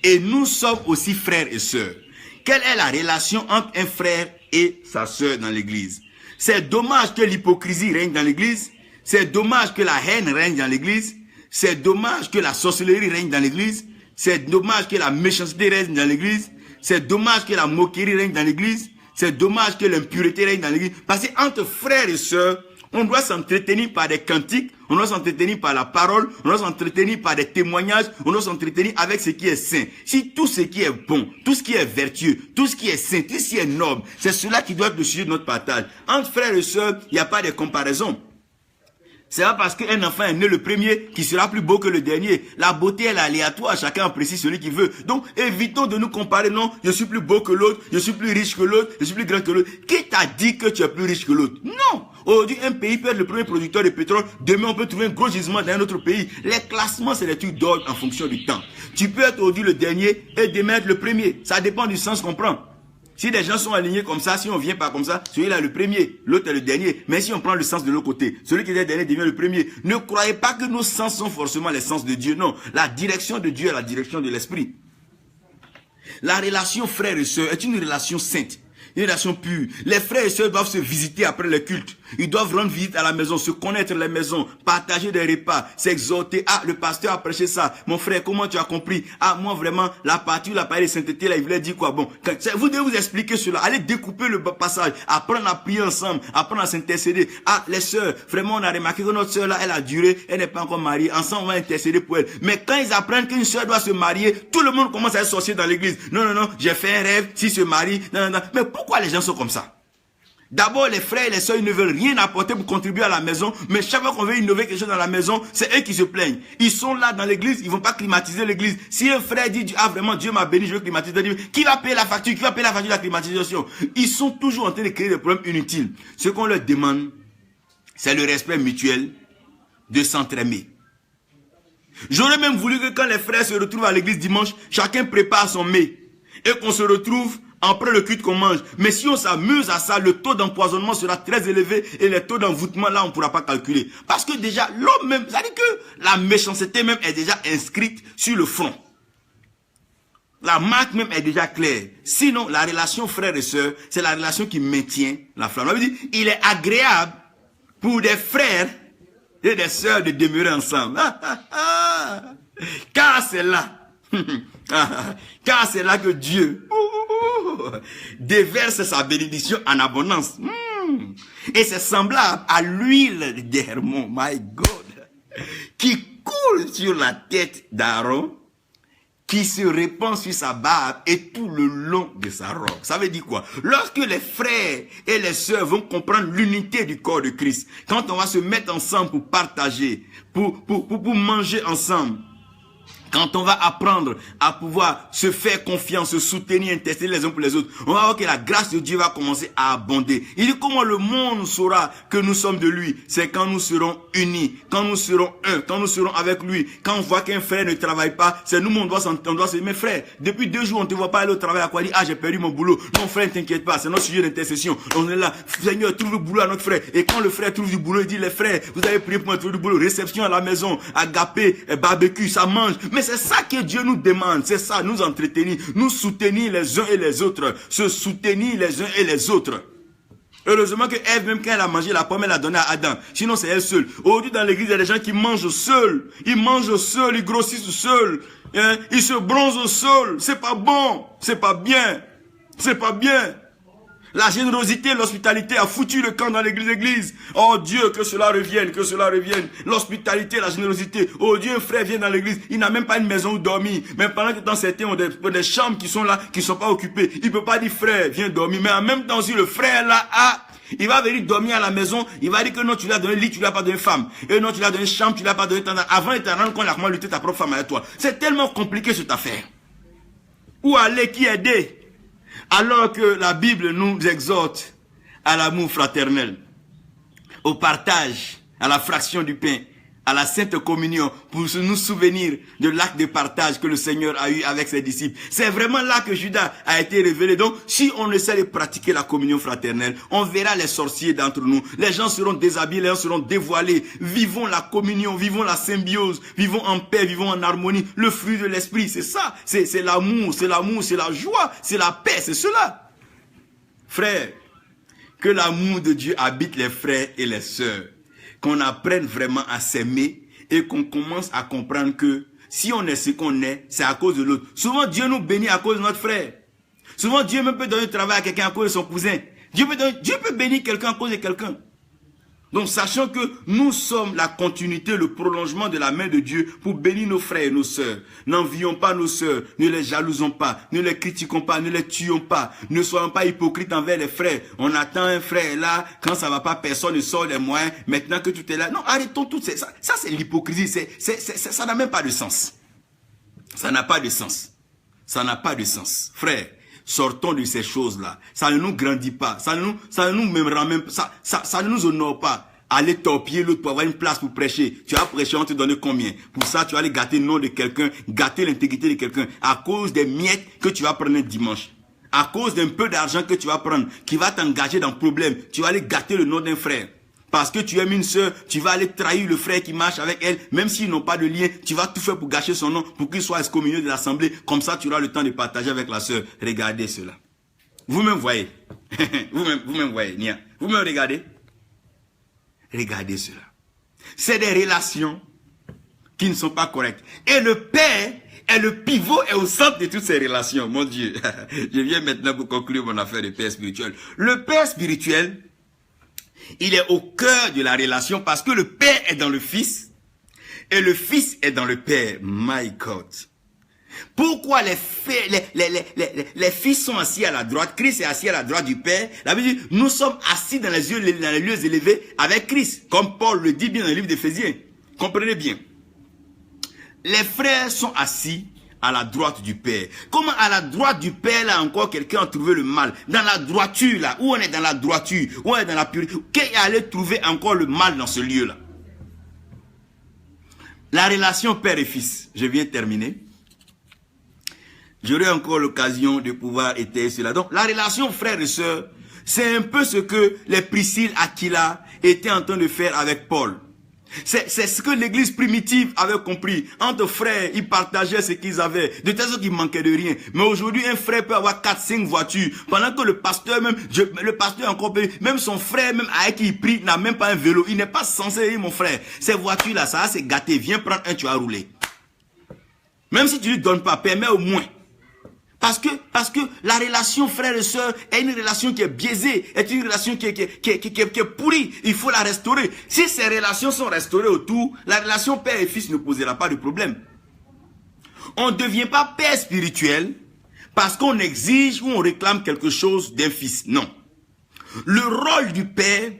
et nous sommes aussi frères et sœurs. Quelle est la relation entre un frère et sa sœur dans l'église? C'est dommage que l'hypocrisie règne dans l'église. C'est dommage que la haine règne dans l'église. C'est dommage que la sorcellerie règne dans l'église. C'est dommage que la méchanceté règne dans l'église. C'est dommage que la moquerie règne dans l'église. C'est dommage que l'impureté règne dans l'église. Parce qu'entre frères et sœurs, on doit s'entretenir par des cantiques, on doit s'entretenir par la parole, on doit s'entretenir par des témoignages, on doit s'entretenir avec ce qui est saint. Si tout ce qui est bon, tout ce qui est vertueux, tout ce qui est saint, tout ce qui est noble, c'est cela qui doit être le sujet de notre partage. Entre frères et sœurs, il n'y a pas de comparaison. C'est pas parce qu'un enfant est né le premier qui sera plus beau que le dernier. La beauté elle est aléatoire, chacun apprécie celui qu'il veut. Donc évitons de nous comparer. Non, je suis plus beau que l'autre, je suis plus riche que l'autre, je suis plus grand que l'autre. Qui t'a dit que tu es plus riche que l'autre? Non. Aujourd'hui, un pays peut être le premier producteur de pétrole. Demain, on peut trouver un gros gisement dans un autre pays. Les classements, c'est des trucs d'ordre en fonction du temps. Tu peux être aujourd'hui le dernier et demain être le premier. Ça dépend du sens qu'on prend. Si les gens sont alignés comme ça, si on vient pas comme ça, celui-là est le premier, l'autre est le dernier. Mais si on prend le sens de l'autre côté, celui qui est le dernier devient le premier. Ne croyez pas que nos sens sont forcément les sens de Dieu. Non, la direction de Dieu est la direction de l'esprit. La relation frère et sœur est une relation sainte. Une relation pure. Les frères et sœurs doivent se visiter après le culte. Ils doivent rendre visite à la maison, se connaître les maisons, partager des repas, s'exhorter. Ah, le pasteur a prêché ça. Mon frère, comment tu as compris? Ah, moi vraiment, la partie où la parole de sainteté, là, il voulait dire quoi? Bon, vous devez vous expliquer cela. Allez découper le passage. Apprendre à prier ensemble. Apprendre à s'intercéder. Ah, les sœurs, vraiment, on a remarqué que notre sœur là, elle a duré. Elle n'est pas encore mariée. Ensemble, on va intercéder pour elle. Mais quand ils apprennent qu'une sœur doit se marier, tout le monde commence à être sorcier dans l'église. Non, non, non, j'ai fait un rêve. S'il se marie, non, non, non. Mais pourquoi les gens sont comme ça? D'abord, les frères et les sœurs, ils ne veulent rien apporter pour contribuer à la maison. Mais chaque fois qu'on veut innover quelque chose dans la maison, c'est eux qui se plaignent. Ils sont là dans l'église, ils vont pas climatiser l'église. Si un frère dit, ah vraiment, Dieu m'a béni, je veux climatiser, qui va payer la facture? Qui va payer la facture de la climatisation? Ils sont toujours en train de créer des problèmes inutiles. Ce qu'on leur demande, c'est le respect mutuel, de s'entraimer. J'aurais même voulu que quand les frères se retrouvent à l'église dimanche, chacun prépare son mets. et qu'on se retrouve après le culte qu'on mange. Mais si on s'amuse à ça, le taux d'empoisonnement sera très élevé et les taux d'envoûtement, là, on ne pourra pas calculer. Parce que déjà, l'homme même, ça dit que la méchanceté même est déjà inscrite sur le front. La marque même est déjà claire. Sinon, la relation frère et sœur, c'est la relation qui maintient la flamme. On veut dire, il est agréable pour des frères et des sœurs de demeurer ensemble. Car c'est là. Car c'est là que Dieu déverse sa bénédiction en abondance. Et c'est semblable à l'huile d'Hermon, my God, qui coule sur la tête d'Aaron, qui se répand sur sa barbe et tout le long de sa robe. Ça veut dire quoi? Lorsque les frères et les sœurs vont comprendre l'unité du corps de Christ, quand on va se mettre ensemble pour partager, pour manger ensemble, quand on va apprendre à pouvoir se faire confiance, se soutenir, intercéder les uns pour les autres, on va voir que la grâce de Dieu va commencer à abonder. Il dit comment le monde saura que nous sommes de lui. C'est quand nous serons unis, quand nous serons un, quand nous serons avec lui. Quand on voit qu'un frère ne travaille pas, c'est nous, on doit se dire, mais frère, depuis 2 jours, on ne te voit pas aller au travail. À quoi? Il dit, ah, j'ai perdu mon boulot. Non, frère, ne t'inquiète pas, c'est notre sujet d'intercession. On est là, Seigneur, trouve le boulot à notre frère. Et quand le frère trouve du boulot, il dit, les frères, vous avez prié pour me trouver du boulot. Réception à la maison, agapé, barbecue, ça mange. Mais c'est ça que Dieu nous demande, c'est ça, nous entretenir, nous soutenir les uns et les autres, se soutenir les uns et les autres. Heureusement que Ève, même quand elle a mangé la pomme, elle a donné à Adam. Sinon, c'est elle seule. Aujourd'hui, dans l'église, il y a des gens qui mangent seuls. Ils mangent seuls, ils grossissent seuls. Hein? Ils se bronzent seuls. C'est pas bon. C'est pas bien. C'est pas bien. La générosité, l'hospitalité a foutu le camp dans l'église. Oh Dieu, que cela revienne, que cela revienne. L'hospitalité, la générosité. Oh Dieu, un frère vient dans l'église, il n'a même pas une maison où dormir. Mais pendant que dans certains ont des chambres qui sont là, qui ne sont pas occupées. Il ne peut pas dire frère, viens dormir. Mais en même temps, si le frère là a, il va venir dormir à la maison, il va dire que non, tu lui as donné lit, tu lui as pas donné femme. Et non, tu lui as donné chambre, tu lui as pas donné temps. Avant, il t'a rendu compte comment lutter ta propre femme avec toi. C'est tellement compliqué cette affaire. Où aller, qui aider? Alors que la Bible nous exhorte à l'amour fraternel, au partage, à la fraction du pain, à la sainte communion, pour nous souvenir de l'acte de partage que le Seigneur a eu avec ses disciples. C'est vraiment là que Judas a été révélé. Donc, si on essaie de pratiquer la communion fraternelle, on verra les sorciers d'entre nous. Les gens seront déshabillés, les gens seront dévoilés. Vivons la communion, vivons la symbiose, vivons en paix, vivons en harmonie. Le fruit de l'esprit, c'est ça. C'est l'amour, c'est la joie, c'est la paix, c'est cela. Frères, que l'amour de Dieu habite les frères et les sœurs. Qu'on apprenne vraiment à s'aimer et qu'on commence à comprendre que si on est ce qu'on est, c'est à cause de l'autre. Souvent, Dieu nous bénit à cause de notre frère. Souvent, Dieu même peut donner du travail à quelqu'un à cause de son cousin. Dieu peut bénir quelqu'un à cause de quelqu'un. Donc, sachant que nous sommes la continuité, le prolongement de la main de Dieu pour bénir nos frères et nos sœurs. N'envions pas nos sœurs, ne les jalousons pas, ne les critiquons pas, ne les tuons pas. Ne soyons pas hypocrites envers les frères. On attend un frère là, quand ça va pas, personne ne sort les moyens. Maintenant que tout est là. Non, arrêtons tout ça. Ça, c'est l'hypocrisie. Ça n'a même pas de sens. Ça n'a pas de sens. Ça n'a pas de sens. Frère, sortons de ces choses-là. Ça ne nous grandit pas. Ça ne nous même rend même, ça ne nous honore pas. Aller torpiller l'autre pour avoir une place pour prêcher. Tu as prêché, on te donne combien? Pour ça, tu vas aller gâter le nom de quelqu'un, gâter l'intégrité de quelqu'un, à cause des miettes que tu vas prendre un dimanche. À cause d'un peu d'argent que tu vas prendre, qui va t'engager dans le problème. Tu vas aller gâter le nom d'un frère. Parce que tu aimes une sœur, tu vas aller trahir le frère qui marche avec elle, même s'ils n'ont pas de lien, tu vas tout faire pour gâcher son nom, pour qu'il soit excommunié de l'assemblée. Comme ça, tu auras le temps de partager avec la sœur. Regardez cela. Vous-même voyez. Vous-même voyez, Nia. Vous-même regardez. Regardez cela. C'est des relations qui ne sont pas correctes. Et le père est le pivot et au centre de toutes ces relations. Mon Dieu. Je viens maintenant pour conclure mon affaire de père spirituel. Le père spirituel, il est au cœur de la relation parce que le Père est dans le Fils et le Fils est dans le Père. My God. Pourquoi les fils sont assis à la droite, Christ est assis à la droite du Père? La Bible dit, nous sommes assis dans les lieux élevés avec Christ, comme Paul le dit bien dans le livre d'Éphésiens. Comprenez bien. Les frères sont assis à la droite du Père. Comment à la droite du Père, là encore, quelqu'un a trouvé le mal? Dans la droiture, là, où on est dans la droiture, où on est dans la pureté, qui allait trouver encore le mal dans ce lieu-là? La relation père et fils, je viens terminer. J'aurai encore l'occasion de pouvoir étayer cela. Donc, la relation frère et sœur, c'est un peu ce que les Priscille Aquila étaient en train de faire avec Paul. C'est ce que l'église primitive avait compris. Entre frères, ils partageaient ce qu'ils avaient. De telle sorte qu'il manquait de rien. Mais aujourd'hui, un frère peut avoir 4-5 voitures. Pendant que le pasteur même, le pasteur encore peut, même son frère, même avec qui il prie, n'a même pas un vélo. Il n'est pas censé dire, mon frère, ces voitures-là, ça c'est gâté. Viens prendre un, tu vas rouler. Même si tu lui donnes pas, permets au moins. Parce que la relation frère et sœur est une relation qui est biaisée, est une relation qui est pourrie. Il faut la restaurer. Si ces relations sont restaurées autour, la relation père et fils ne posera pas de problème. On ne devient pas père spirituel parce qu'on exige ou on réclame quelque chose d'un fils. Non. Le rôle du père,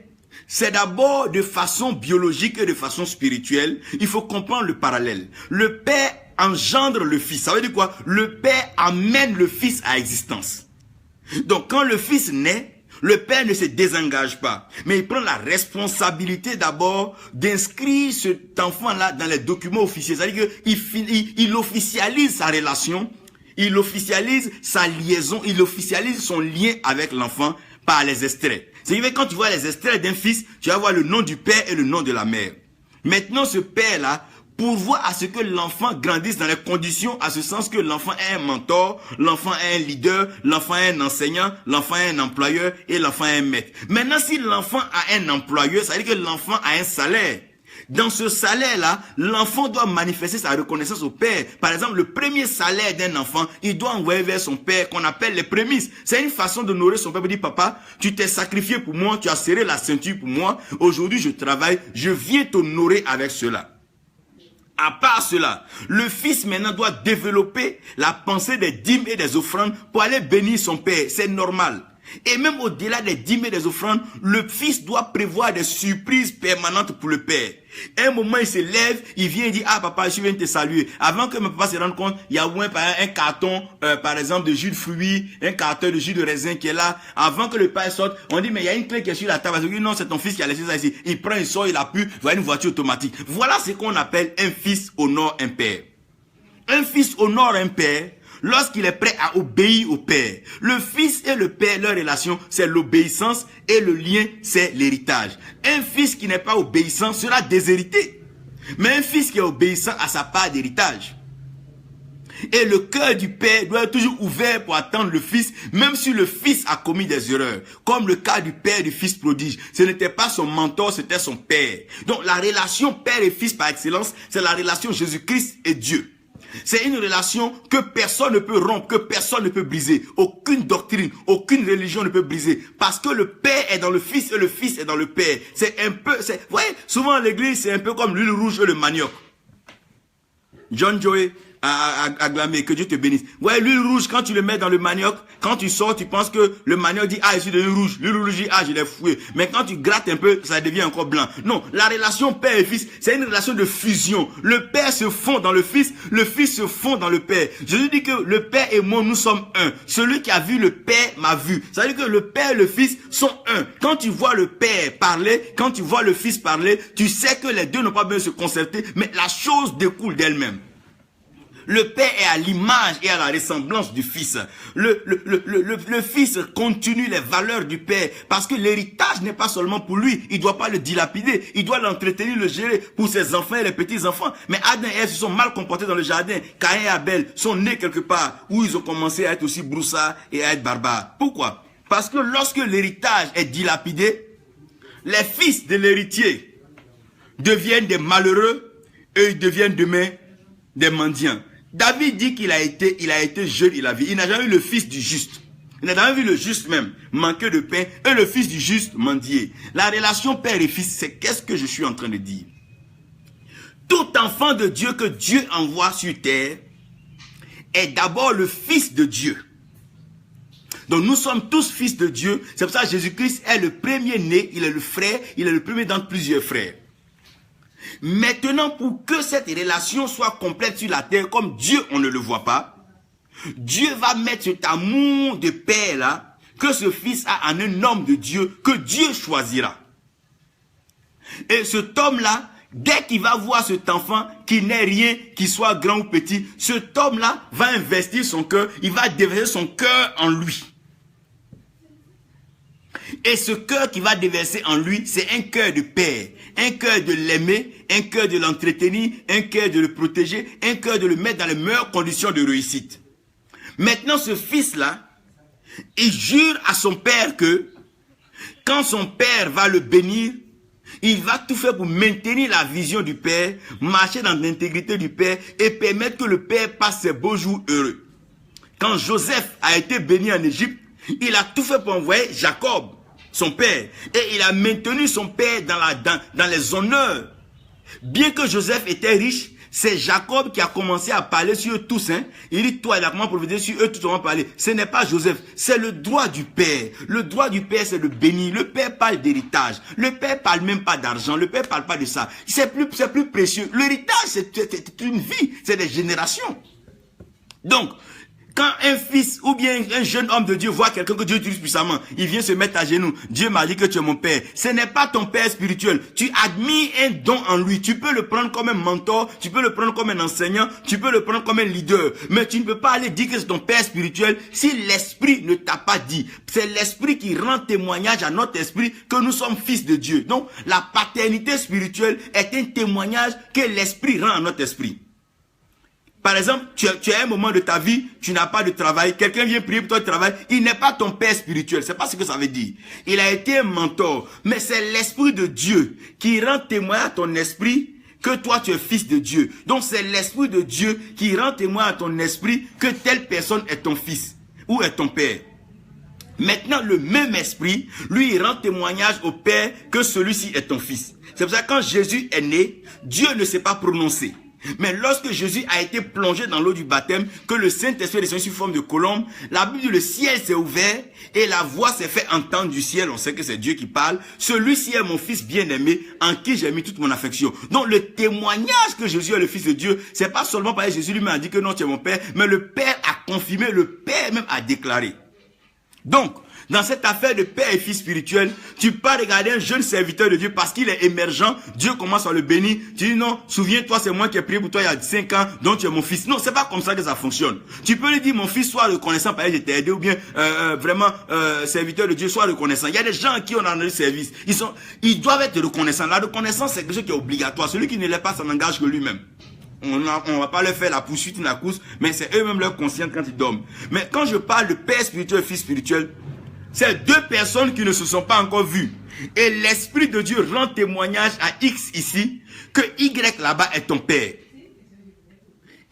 c'est d'abord de façon biologique et de façon spirituelle. Il faut comprendre le parallèle. Le père engendre le fils. Ça veut dire quoi? Le père amène le fils à existence. Donc quand le fils naît, le père ne se désengage pas, mais il prend la responsabilité d'abord d'inscrire cet enfant-là dans les documents officiels. C'est-à-dire qu'il officialise sa relation, il officialise sa liaison, il officialise son lien avec l'enfant par les extraits. C'est-à-dire que quand tu vois les extraits d'un fils, tu vas voir le nom du père et le nom de la mère. Maintenant, ce père-là pourvoit à ce que l'enfant grandisse dans les conditions, à ce sens que l'enfant est un mentor, l'enfant est un leader, l'enfant est un enseignant, l'enfant est un employeur et l'enfant est un maître. Maintenant, si l'enfant a un employeur, ça veut dire que l'enfant a un salaire. Dans ce salaire-là, l'enfant doit manifester sa reconnaissance au père. Par exemple, le premier salaire d'un enfant, il doit envoyer vers son père qu'on appelle les prémices. C'est une façon d'honorer son père. Il dit, papa, tu t'es sacrifié pour moi, tu as serré la ceinture pour moi. Aujourd'hui, je travaille, je viens t'honorer avec cela. À part cela, le fils maintenant doit développer la pensée des dîmes et des offrandes pour aller bénir son père. C'est normal. Et même au-delà des dîmes et des offrandes, le fils doit prévoir des surprises permanentes pour le père. À un moment, il se lève, il vient et dit, ah papa, je viens te saluer. Avant que mon papa se rende compte, il y a au moins un carton, par exemple, de jus de fruits, un carton de jus de raisin qui est là. Avant que le père sorte, on dit, mais il y a une clé qui est sur la table. Il dit, non, c'est ton fils qui a laissé ça ici. Il prend, il sort, il appuie, voilà une voiture automatique. Voilà ce qu'on appelle un fils honore un père. Un fils honore un père lorsqu'il est prêt à obéir au père. Le fils et le père, leur relation, c'est l'obéissance et le lien, c'est l'héritage. Un fils qui n'est pas obéissant sera déshérité. Mais un fils qui est obéissant a sa part d'héritage. Et le cœur du père doit être toujours ouvert pour attendre le fils, même si le fils a commis des erreurs. Comme le cas du père du fils prodige. Ce n'était pas son mentor, c'était son père. Donc la relation père et fils par excellence, c'est la relation Jésus-Christ et Dieu. C'est une relation que personne ne peut rompre, que personne ne peut briser. Aucune doctrine, aucune religion ne peut briser. Parce que le Père est dans le Fils et le Fils est dans le Père. C'est un peu, vous voyez, souvent l'église, c'est un peu comme l'huile rouge et le manioc. John Joy a acclamé, que Dieu te bénisse. Ouais, l'huile rouge, quand tu le mets dans le manioc, quand tu sors, tu penses que le manioc dit, ah, je suis de l'huile rouge. L'huile rouge dit, ah, je l'ai fouillé. Mais quand tu grattes un peu, ça devient encore blanc. Non, la relation père et fils, c'est une relation de fusion. Le père se fond dans le fils se fond dans le père. Jésus dit que le père et moi, nous sommes un. Celui qui a vu le père m'a vu. Ça veut dire que le père et le fils sont un. Quand tu vois le père parler, quand tu vois le fils parler, tu sais que les deux n'ont pas besoin de se concerter, mais la chose découle d'elle-même. Le père est à l'image et à la ressemblance du fils. Le fils continue les valeurs du père parce que l'héritage n'est pas seulement pour lui. Il ne doit pas le dilapider. Il doit l'entretenir, le gérer pour ses enfants et les petits-enfants. Mais Adam et Ève se sont mal comportés dans le jardin. Caïn et Abel sont nés quelque part où ils ont commencé à être aussi broussards et à être barbares. Pourquoi? Parce que lorsque l'héritage est dilapidé, les fils de l'héritier deviennent des malheureux et ils deviennent demain des mendiants. David dit qu'il a été jeune, il a vu. Il n'a jamais vu le fils du juste. Il n'a jamais vu le juste même manquer de pain et le fils du juste mendier. La relation père et fils, c'est qu'est-ce que je suis en train de dire? Tout enfant de Dieu que Dieu envoie sur terre est d'abord le fils de Dieu. Donc nous sommes tous fils de Dieu. C'est pour ça que Jésus-Christ est le premier né, il est le frère, il est le premier d'entre plusieurs frères. Maintenant, pour que cette relation soit complète sur la terre, comme Dieu, on ne le voit pas, Dieu va mettre cet amour de père là, que ce fils a en un homme de Dieu, que Dieu choisira. Et cet homme là Dès qu'il va voir cet enfant qui n'est rien, qu'il soit grand ou petit, cet homme-là va investir son cœur, il va déverser son cœur en lui. Et ce cœur qui va déverser en lui, c'est un cœur de père, un cœur de l'aimer, un cœur de l'entretenir, un cœur de le protéger, un cœur de le mettre dans les meilleures conditions de réussite. Maintenant, ce fils-là, il jure à son père que quand son père va le bénir, il va tout faire pour maintenir la vision du père, marcher dans l'intégrité du père et permettre que le père passe ses beaux jours heureux. Quand Joseph a été béni en Égypte, il a tout fait pour envoyer Jacob, son père, et il a maintenu son père dans les honneurs. Bien que Joseph était riche, c'est Jacob qui a commencé à parler sur eux tous. Il dit, toi, il a commencé à prophétiser sur eux tous, on va parler. Ce n'est pas Joseph, c'est le droit du père. Le droit du père, c'est de bénir. Le père parle d'héritage. Le père parle même pas d'argent. Le père parle pas de ça. C'est plus précieux. L'héritage, c'est une vie, c'est des générations. Donc, quand un fils ou bien un jeune homme de Dieu voit quelqu'un que Dieu utilise puissamment, il vient se mettre à genoux. Dieu m'a dit que tu es mon père. Ce n'est pas ton père spirituel. Tu admires un don en lui. Tu peux le prendre comme un mentor, tu peux le prendre comme un enseignant, tu peux le prendre comme un leader. Mais tu ne peux pas aller dire que c'est ton père spirituel si l'esprit ne t'a pas dit. C'est l'esprit qui rend témoignage à notre esprit que nous sommes fils de Dieu. Donc, la paternité spirituelle est un témoignage que l'esprit rend à notre esprit. Par exemple, tu as un moment de ta vie, tu n'as pas de travail, quelqu'un vient prier pour toi de travail, il n'est pas ton père spirituel, c'est pas ce que ça veut dire. Il a été un mentor, mais c'est l'esprit de Dieu qui rend témoin à ton esprit que toi tu es fils de Dieu. Donc c'est l'esprit de Dieu qui rend témoin à ton esprit que telle personne est ton fils ou est ton père. Maintenant, le même esprit, lui, il rend témoignage au père que celui-ci est ton fils. C'est pour ça que quand Jésus est né, Dieu ne s'est pas prononcé. Mais lorsque Jésus a été plongé dans l'eau du baptême, que le Saint-Esprit est descendu sous forme de colombe, la Bible dit le ciel s'est ouvert et la voix s'est fait entendre du ciel. On sait que c'est Dieu qui parle. Celui-ci est mon fils bien-aimé en qui j'ai mis toute mon affection. Donc le témoignage que Jésus est le fils de Dieu, c'est pas seulement parce que Jésus lui-même a dit que non, tu es mon père, mais le père a confirmé, le père même a déclaré. Donc, dans cette affaire de père et fils spirituel, tu peux pas regarder un jeune serviteur de Dieu parce qu'il est émergent, Dieu commence à le bénir, tu dis non, souviens-toi, c'est moi qui ai prié pour toi il y a 5 ans, donc tu es mon fils. Non, c'est pas comme ça que ça fonctionne. Tu peux lui dire, mon fils, sois reconnaissant parce que je t'ai aidé, ou bien vraiment serviteur de Dieu, sois reconnaissant. Il y a des gens à qui on a rendu service, ils doivent être reconnaissants. La reconnaissance, c'est quelque chose qui est obligatoire. Celui qui ne l'est pas, ça n'engage que lui-même. On va pas leur faire la poursuite ou la course, mais c'est eux-mêmes leur conscience quand ils dorment. Mais quand je parle de père spirituel et fils spirituel, c'est deux personnes qui ne se sont pas encore vues. Et l'Esprit de Dieu rend témoignage à X ici que Y là-bas est ton père.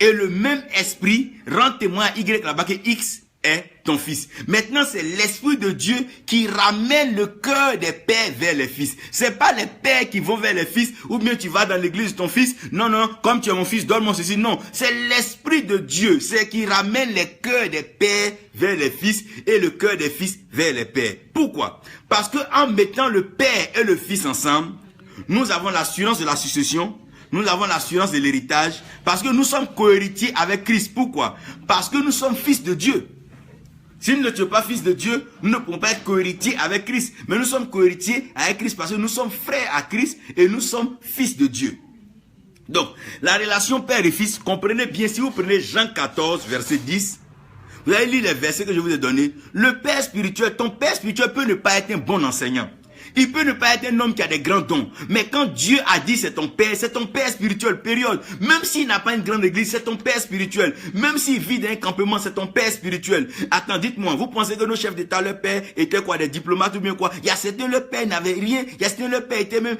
Et le même esprit rend témoin à Y là-bas que X est ton fils. Maintenant, c'est l'Esprit de Dieu qui ramène le cœur des pères vers les fils. C'est pas les pères qui vont vers les fils, ou bien tu vas dans l'église de ton fils. Non, non, comme tu es mon fils, donne-moi ceci. Non, c'est l'Esprit de Dieu. C'est qui ramène les cœurs des pères vers les fils et le cœur des fils vers les pères. Pourquoi? Parce que en mettant le père et le fils ensemble, nous avons l'assurance de la succession. Nous avons l'assurance de l'héritage. Parce que nous sommes cohéritiers avec Christ. Pourquoi? Parce que nous sommes fils de Dieu. Si nous ne sommes pas fils de Dieu, nous ne pouvons pas être cohéritiers avec Christ. Mais nous sommes cohéritiers avec Christ parce que nous sommes frères à Christ et nous sommes fils de Dieu. Donc, la relation père et fils, comprenez bien, si vous prenez Jean 14, verset 10, vous allez lire les versets que je vous ai donnés. Le père spirituel, ton père spirituel peut ne pas être un bon enseignant. Il peut ne pas être un homme qui a des grands dons. Mais quand Dieu a dit c'est ton père spirituel, période. Même s'il n'a pas une grande église, c'est ton père spirituel. Même s'il vit dans un campement, c'est ton père spirituel. Attends, dites-moi, vous pensez que nos chefs d'État, leur père était quoi, des diplomates ou bien quoi? Il y a certains, leur père n'avait rien. Il y a certains, leur père était même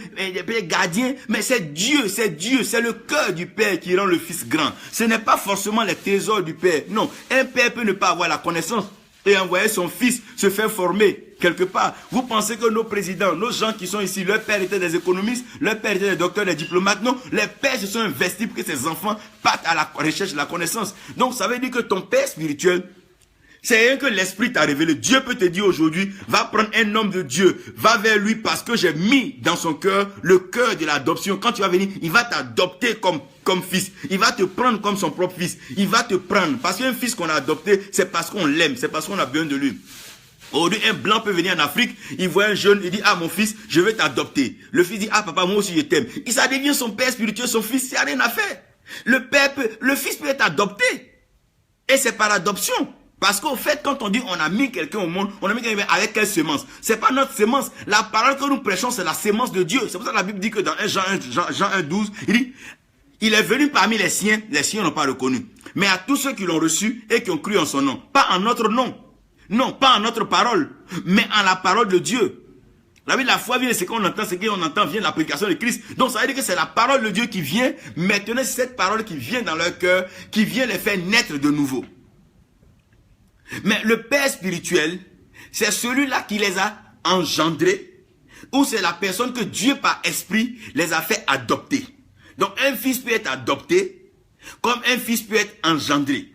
gardien. Mais c'est Dieu, c'est le cœur du père qui rend le fils grand. Ce n'est pas forcément les trésors du père. Non, un père peut ne pas avoir la connaissance et envoyer son fils se faire former quelque part. Vous pensez que nos présidents, nos gens qui sont ici, leur père était des économistes, leur père était des docteurs, des diplomates? Non, les pères se sont investis pour que ces enfants partent à la recherche de la connaissance. Donc ça veut dire que ton père spirituel, c'est rien que l'esprit t'a révélé. Dieu peut te dire aujourd'hui, va prendre un homme de Dieu, va vers lui parce que j'ai mis dans son cœur le cœur de l'adoption. Quand tu vas venir, il va t'adopter comme fils. Il va te prendre comme son propre fils. Il va te prendre. Parce qu'un fils qu'on a adopté, c'est parce qu'on l'aime, c'est parce qu'on a besoin de lui. Aujourd'hui, un blanc peut venir en Afrique, il voit un jeune, il dit, ah mon fils, je vais t'adopter. Le fils dit, ah papa, moi aussi je t'aime. Et ça devient son père spirituel, son fils, il n'y a rien à faire. Le fils peut être adopté. Et c'est par adoption. Parce qu'au fait, quand on dit on a mis quelqu'un au monde, on a mis quelqu'un avec quelle semence? C'est pas notre semence. La parole que nous prêchons, c'est la semence de Dieu. C'est pour ça que la Bible dit que dans Jean 1,12, il dit, il est venu parmi les siens n'ont pas reconnu. Mais à tous ceux qui l'ont reçu et qui ont cru en son nom. Pas en notre nom. Non, pas en notre parole, mais en la parole de Dieu. La foi vient de ce qu'on entend vient de la prédication de Christ. Donc ça veut dire que c'est la parole de Dieu qui vient. Maintenant, c'est cette parole qui vient dans leur cœur, qui vient les faire naître de nouveau. Mais le Père spirituel, c'est celui-là qui les a engendrés, ou c'est la personne que Dieu par esprit les a fait adopter. Donc un fils peut être adopté, comme un fils peut être engendré.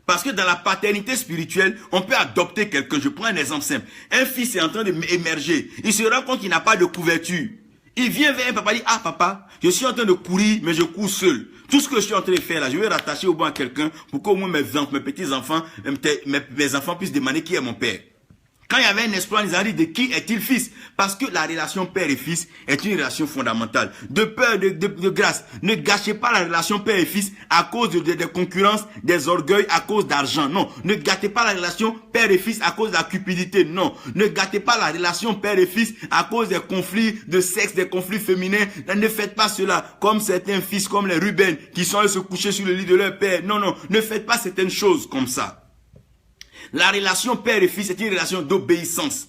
Parce que dans la paternité spirituelle, on peut adopter quelqu'un. Je prends un exemple simple. Un fils est en train d'émerger. Il se rend compte qu'il n'a pas de couverture. Il vient vers un papa et dit, ah papa, je suis en train de courir, mais je cours seul. Tout ce que je suis en train de faire là, je vais rattacher au banc à quelqu'un pour qu'au moins mes petits-enfants, mes enfants puissent demander qui est mon père. Quand il y avait un exploit, ils ont dit de qui est-il fils? Parce que la relation père et fils est une relation fondamentale. De peur, de grâce, ne gâchez pas la relation père et fils à cause de concurrence, des orgueils, à cause d'argent. Non. Ne gâtez pas la relation père et fils à cause de la cupidité. Non. Ne gâtez pas la relation père et fils à cause des conflits de sexe, des conflits féminins. Ne faites pas cela comme certains fils, comme les Ruben, qui sont allés se coucher sur le lit de leur père. Non, non. Ne faites pas certaines choses comme ça. La relation père et fils est une relation d'obéissance.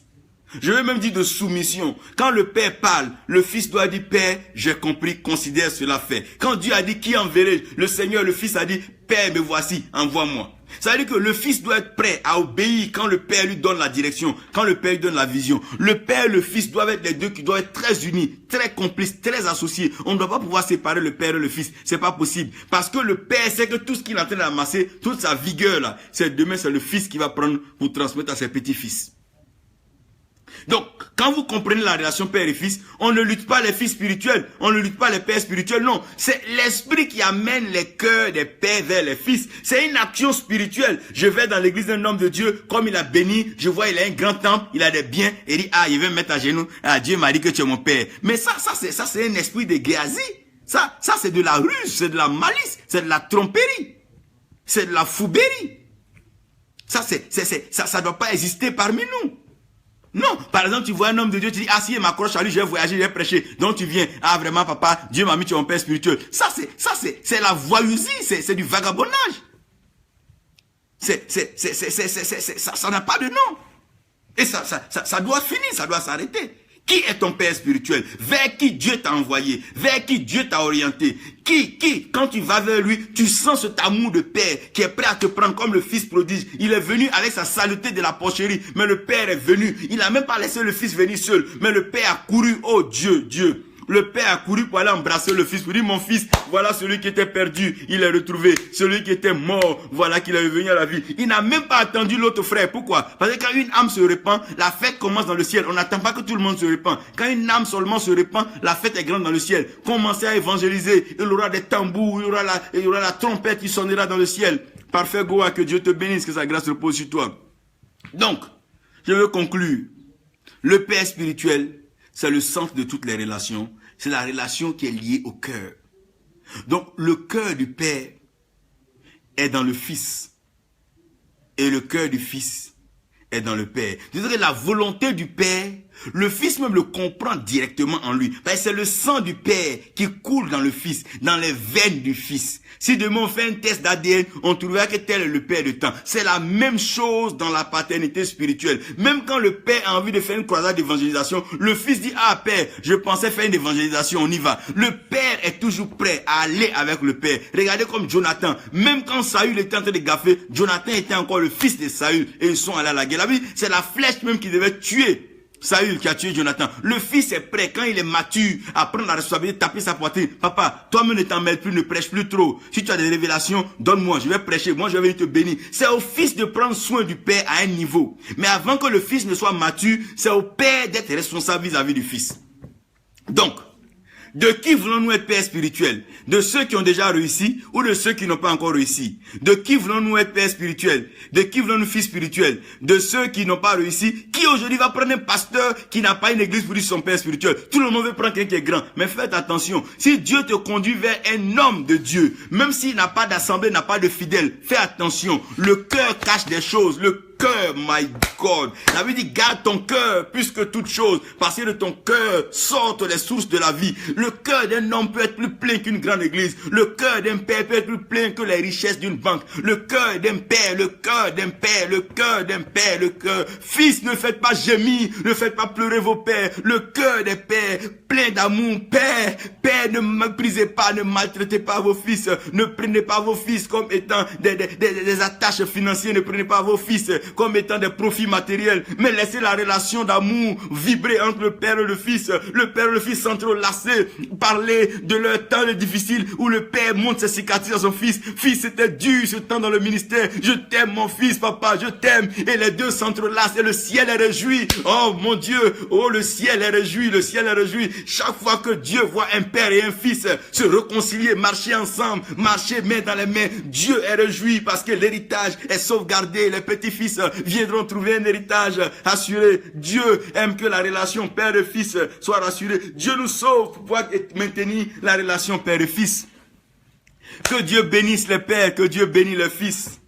Je vais même dire de soumission. Quand le père parle, le fils doit dire, Père, j'ai compris, considère cela fait. Quand Dieu a dit, qui enverrai? Le Seigneur, le fils a dit, Père, me voici, envoie-moi. Ça veut dire que le fils doit être prêt à obéir quand le père lui donne la direction, quand le père lui donne la vision. Le père et le fils doivent être les deux qui doivent être très unis, très complices, très associés. On ne doit pas pouvoir séparer le père et le fils. C'est pas possible. Parce que le père sait que tout ce qu'il est en train d'amasser, toute sa vigueur là, c'est demain, c'est le fils qui va prendre pour transmettre à ses petits-fils. Donc, quand vous comprenez la relation père et fils, on ne lutte pas les fils spirituels, on ne lutte pas les pères spirituels, non. C'est l'esprit qui amène les cœurs des pères vers les fils. C'est une action spirituelle. Je vais dans l'église d'un homme de Dieu, comme il a béni, je vois il a un grand temple, il a des biens, et il dit, ah, il va me mettre à genoux, ah, Dieu m'a dit que tu es mon père. Mais ça c'est un esprit de Géasi. Ça c'est de la ruse, c'est de la malice, c'est de la tromperie, c'est de la fouberie. Ça doit pas exister parmi nous. Non, par exemple, tu vois un homme de Dieu, tu dis, ah si, il m'accroche à lui, je vais voyager, je vais prêcher. Donc tu viens, ah vraiment papa, Dieu m'a mis, tu es mon père spirituel. C'est la voyousie, c'est du vagabondage. Ça n'a pas de nom. Et ça doit finir, ça doit s'arrêter. Qui est ton père spirituel? Vers qui Dieu t'a envoyé? Vers qui Dieu t'a orienté? Qui, quand tu vas vers lui, tu sens cet amour de père qui est prêt à te prendre comme le fils prodige. Il est venu avec sa saleté de la porcherie, mais le père est venu. Il n'a même pas laissé le fils venir seul, mais le père a couru. Oh Dieu. Le père a couru pour aller embrasser le fils, pour dire, mon fils, voilà celui qui était perdu, il est retrouvé. Celui qui était mort, voilà qu'il est revenu à la vie. Il n'a même pas attendu l'autre frère. Pourquoi? Parce que quand une âme se répand, la fête commence dans le ciel. On n'attend pas que tout le monde se répand. Quand une âme seulement se répand, la fête est grande dans le ciel. Commencez à évangéliser. Il y aura des tambours, il y aura la trompette qui sonnera dans le ciel. Parfait Goa, que Dieu te bénisse, que sa grâce repose sur toi. Donc, je veux conclure. Le père spirituel, c'est le centre de toutes les relations. C'est la relation qui est liée au cœur. Donc, le cœur du Père est dans le Fils. Et le cœur du Fils est dans le Père. C'est-à-dire que la volonté du Père, le Fils même le comprend directement en lui. C'est le sang du Père qui coule dans le Fils, dans les veines du Fils. Si demain on fait un test d'ADN, on trouvera que tel est le Père de temps. C'est la même chose dans la paternité spirituelle. Même quand le Père a envie de faire une croisade d'évangélisation, le Fils dit, ah Père, je pensais faire une évangélisation, on y va. Le Père est toujours prêt à aller avec le Père. Regardez comme Jonathan, même quand Saül était en train de gaffer, Jonathan était encore le fils de Saül et ils sont allés à la guerre. C'est la flèche même qui devait tuer Saül qui a tué Jonathan. Le fils est prêt, quand il est mature, à prendre la responsabilité, taper sa poitrine. Papa, toi-même ne t'en mêles plus, ne prêche plus trop. Si tu as des révélations, donne-moi, je vais prêcher, moi je vais venir te bénir. C'est au fils de prendre soin du père à un niveau. Mais avant que le fils ne soit mature, c'est au père d'être responsable vis-à-vis du fils. Donc, De qui voulons-nous être père spirituel? De ceux qui ont déjà réussi ou de ceux qui n'ont pas encore réussi? De qui voulons-nous être père spirituel? De qui voulons-nous fils spirituel? De ceux qui n'ont pas réussi? Qui aujourd'hui va prendre un pasteur qui n'a pas une église pour dire son père spirituel? Tout le monde veut prendre quelqu'un qui est grand. Mais faites attention. Si Dieu te conduit vers un homme de Dieu, même s'il n'a pas d'assemblée, n'a pas de fidèles, fais attention. Le cœur cache des choses. Le cœur, my God. La Bible dit, garde ton cœur plus que toute chose, parce que de ton cœur sortent les sources de la vie. Le cœur d'un homme peut être plus plein qu'une grande église. Le cœur d'un père peut être plus plein que les richesses d'une banque. Le cœur d'un père, le cœur d'un père, le cœur d'un père, le cœur. Fils, ne faites pas gémir, ne faites pas pleurer vos pères. Le cœur des pères, plein d'amour. Père, ne méprisez pas, ne maltraitez pas vos fils. Ne prenez pas vos fils comme étant des attaches financières. Ne prenez pas vos fils comme étant des profits matériels, mais laissez la relation d'amour vibrer entre le père et le fils. Le père et le fils s'entrelacer, parler de leur temps difficile où le père montre ses cicatrices à son fils. Fils, c'était dur ce temps dans le ministère. Je t'aime mon fils, papa, je t'aime. Et les deux s'entrelacent et le ciel est réjoui. Oh mon Dieu, oh le ciel est réjoui, le ciel est réjoui. Chaque fois que Dieu voit un père et un fils se réconcilier, marcher ensemble, marcher main dans les mains, Dieu est réjoui parce que l'héritage est sauvegardé. Les petits-fils viendront trouver un héritage assuré. Dieu aime que la relation père et fils soit rassurée. Dieu nous sauve pour pouvoir maintenir la relation père et fils. Que Dieu bénisse les pères, que Dieu bénisse les fils.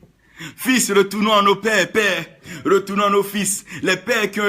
Fils, retournons à nos pères, pères, retournons à nos fils. Les pères qui ont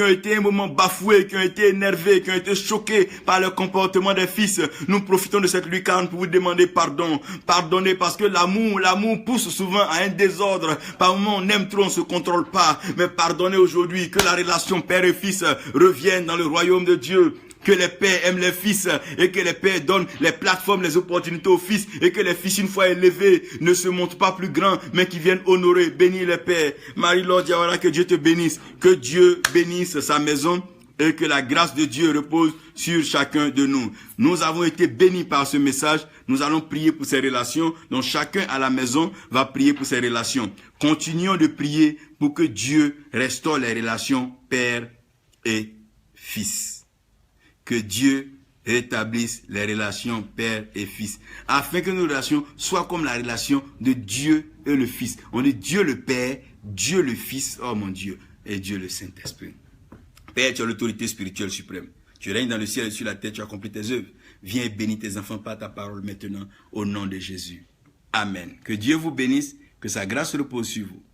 été un moment bafoués, qui ont été énervés, qui ont été choqués par le comportement des fils. Nous profitons de cette lucarne pour vous demander pardon. Pardonnez parce que l'amour pousse souvent à un désordre. Par moments, on aime trop, on se contrôle pas. Mais pardonnez aujourd'hui que la relation père et fils revienne dans le royaume de Dieu. Que les pères aiment les fils et que les pères donnent les plateformes, les opportunités aux fils et que les fils, une fois élevés, ne se montrent pas plus grands, mais qui viennent honorer, bénir les pères. Marie-Laure Diawara, que Dieu te bénisse, que Dieu bénisse sa maison et que la grâce de Dieu repose sur chacun de nous. Nous avons été bénis par ce message. Nous allons prier pour ces relations. Donc chacun à la maison va prier pour ces relations. Continuons de prier pour que Dieu restaure les relations père et fils. Que Dieu rétablisse les relations père et fils, afin que nos relations soient comme la relation de Dieu et le Fils. On est Dieu le Père, Dieu le Fils, oh mon Dieu, et Dieu le Saint-Esprit. Père, tu as l'autorité spirituelle suprême. Tu règnes dans le ciel et sur la terre, tu as accompli tes œuvres. Viens et bénis tes enfants par ta parole maintenant, au nom de Jésus. Amen. Que Dieu vous bénisse, que sa grâce repose sur vous.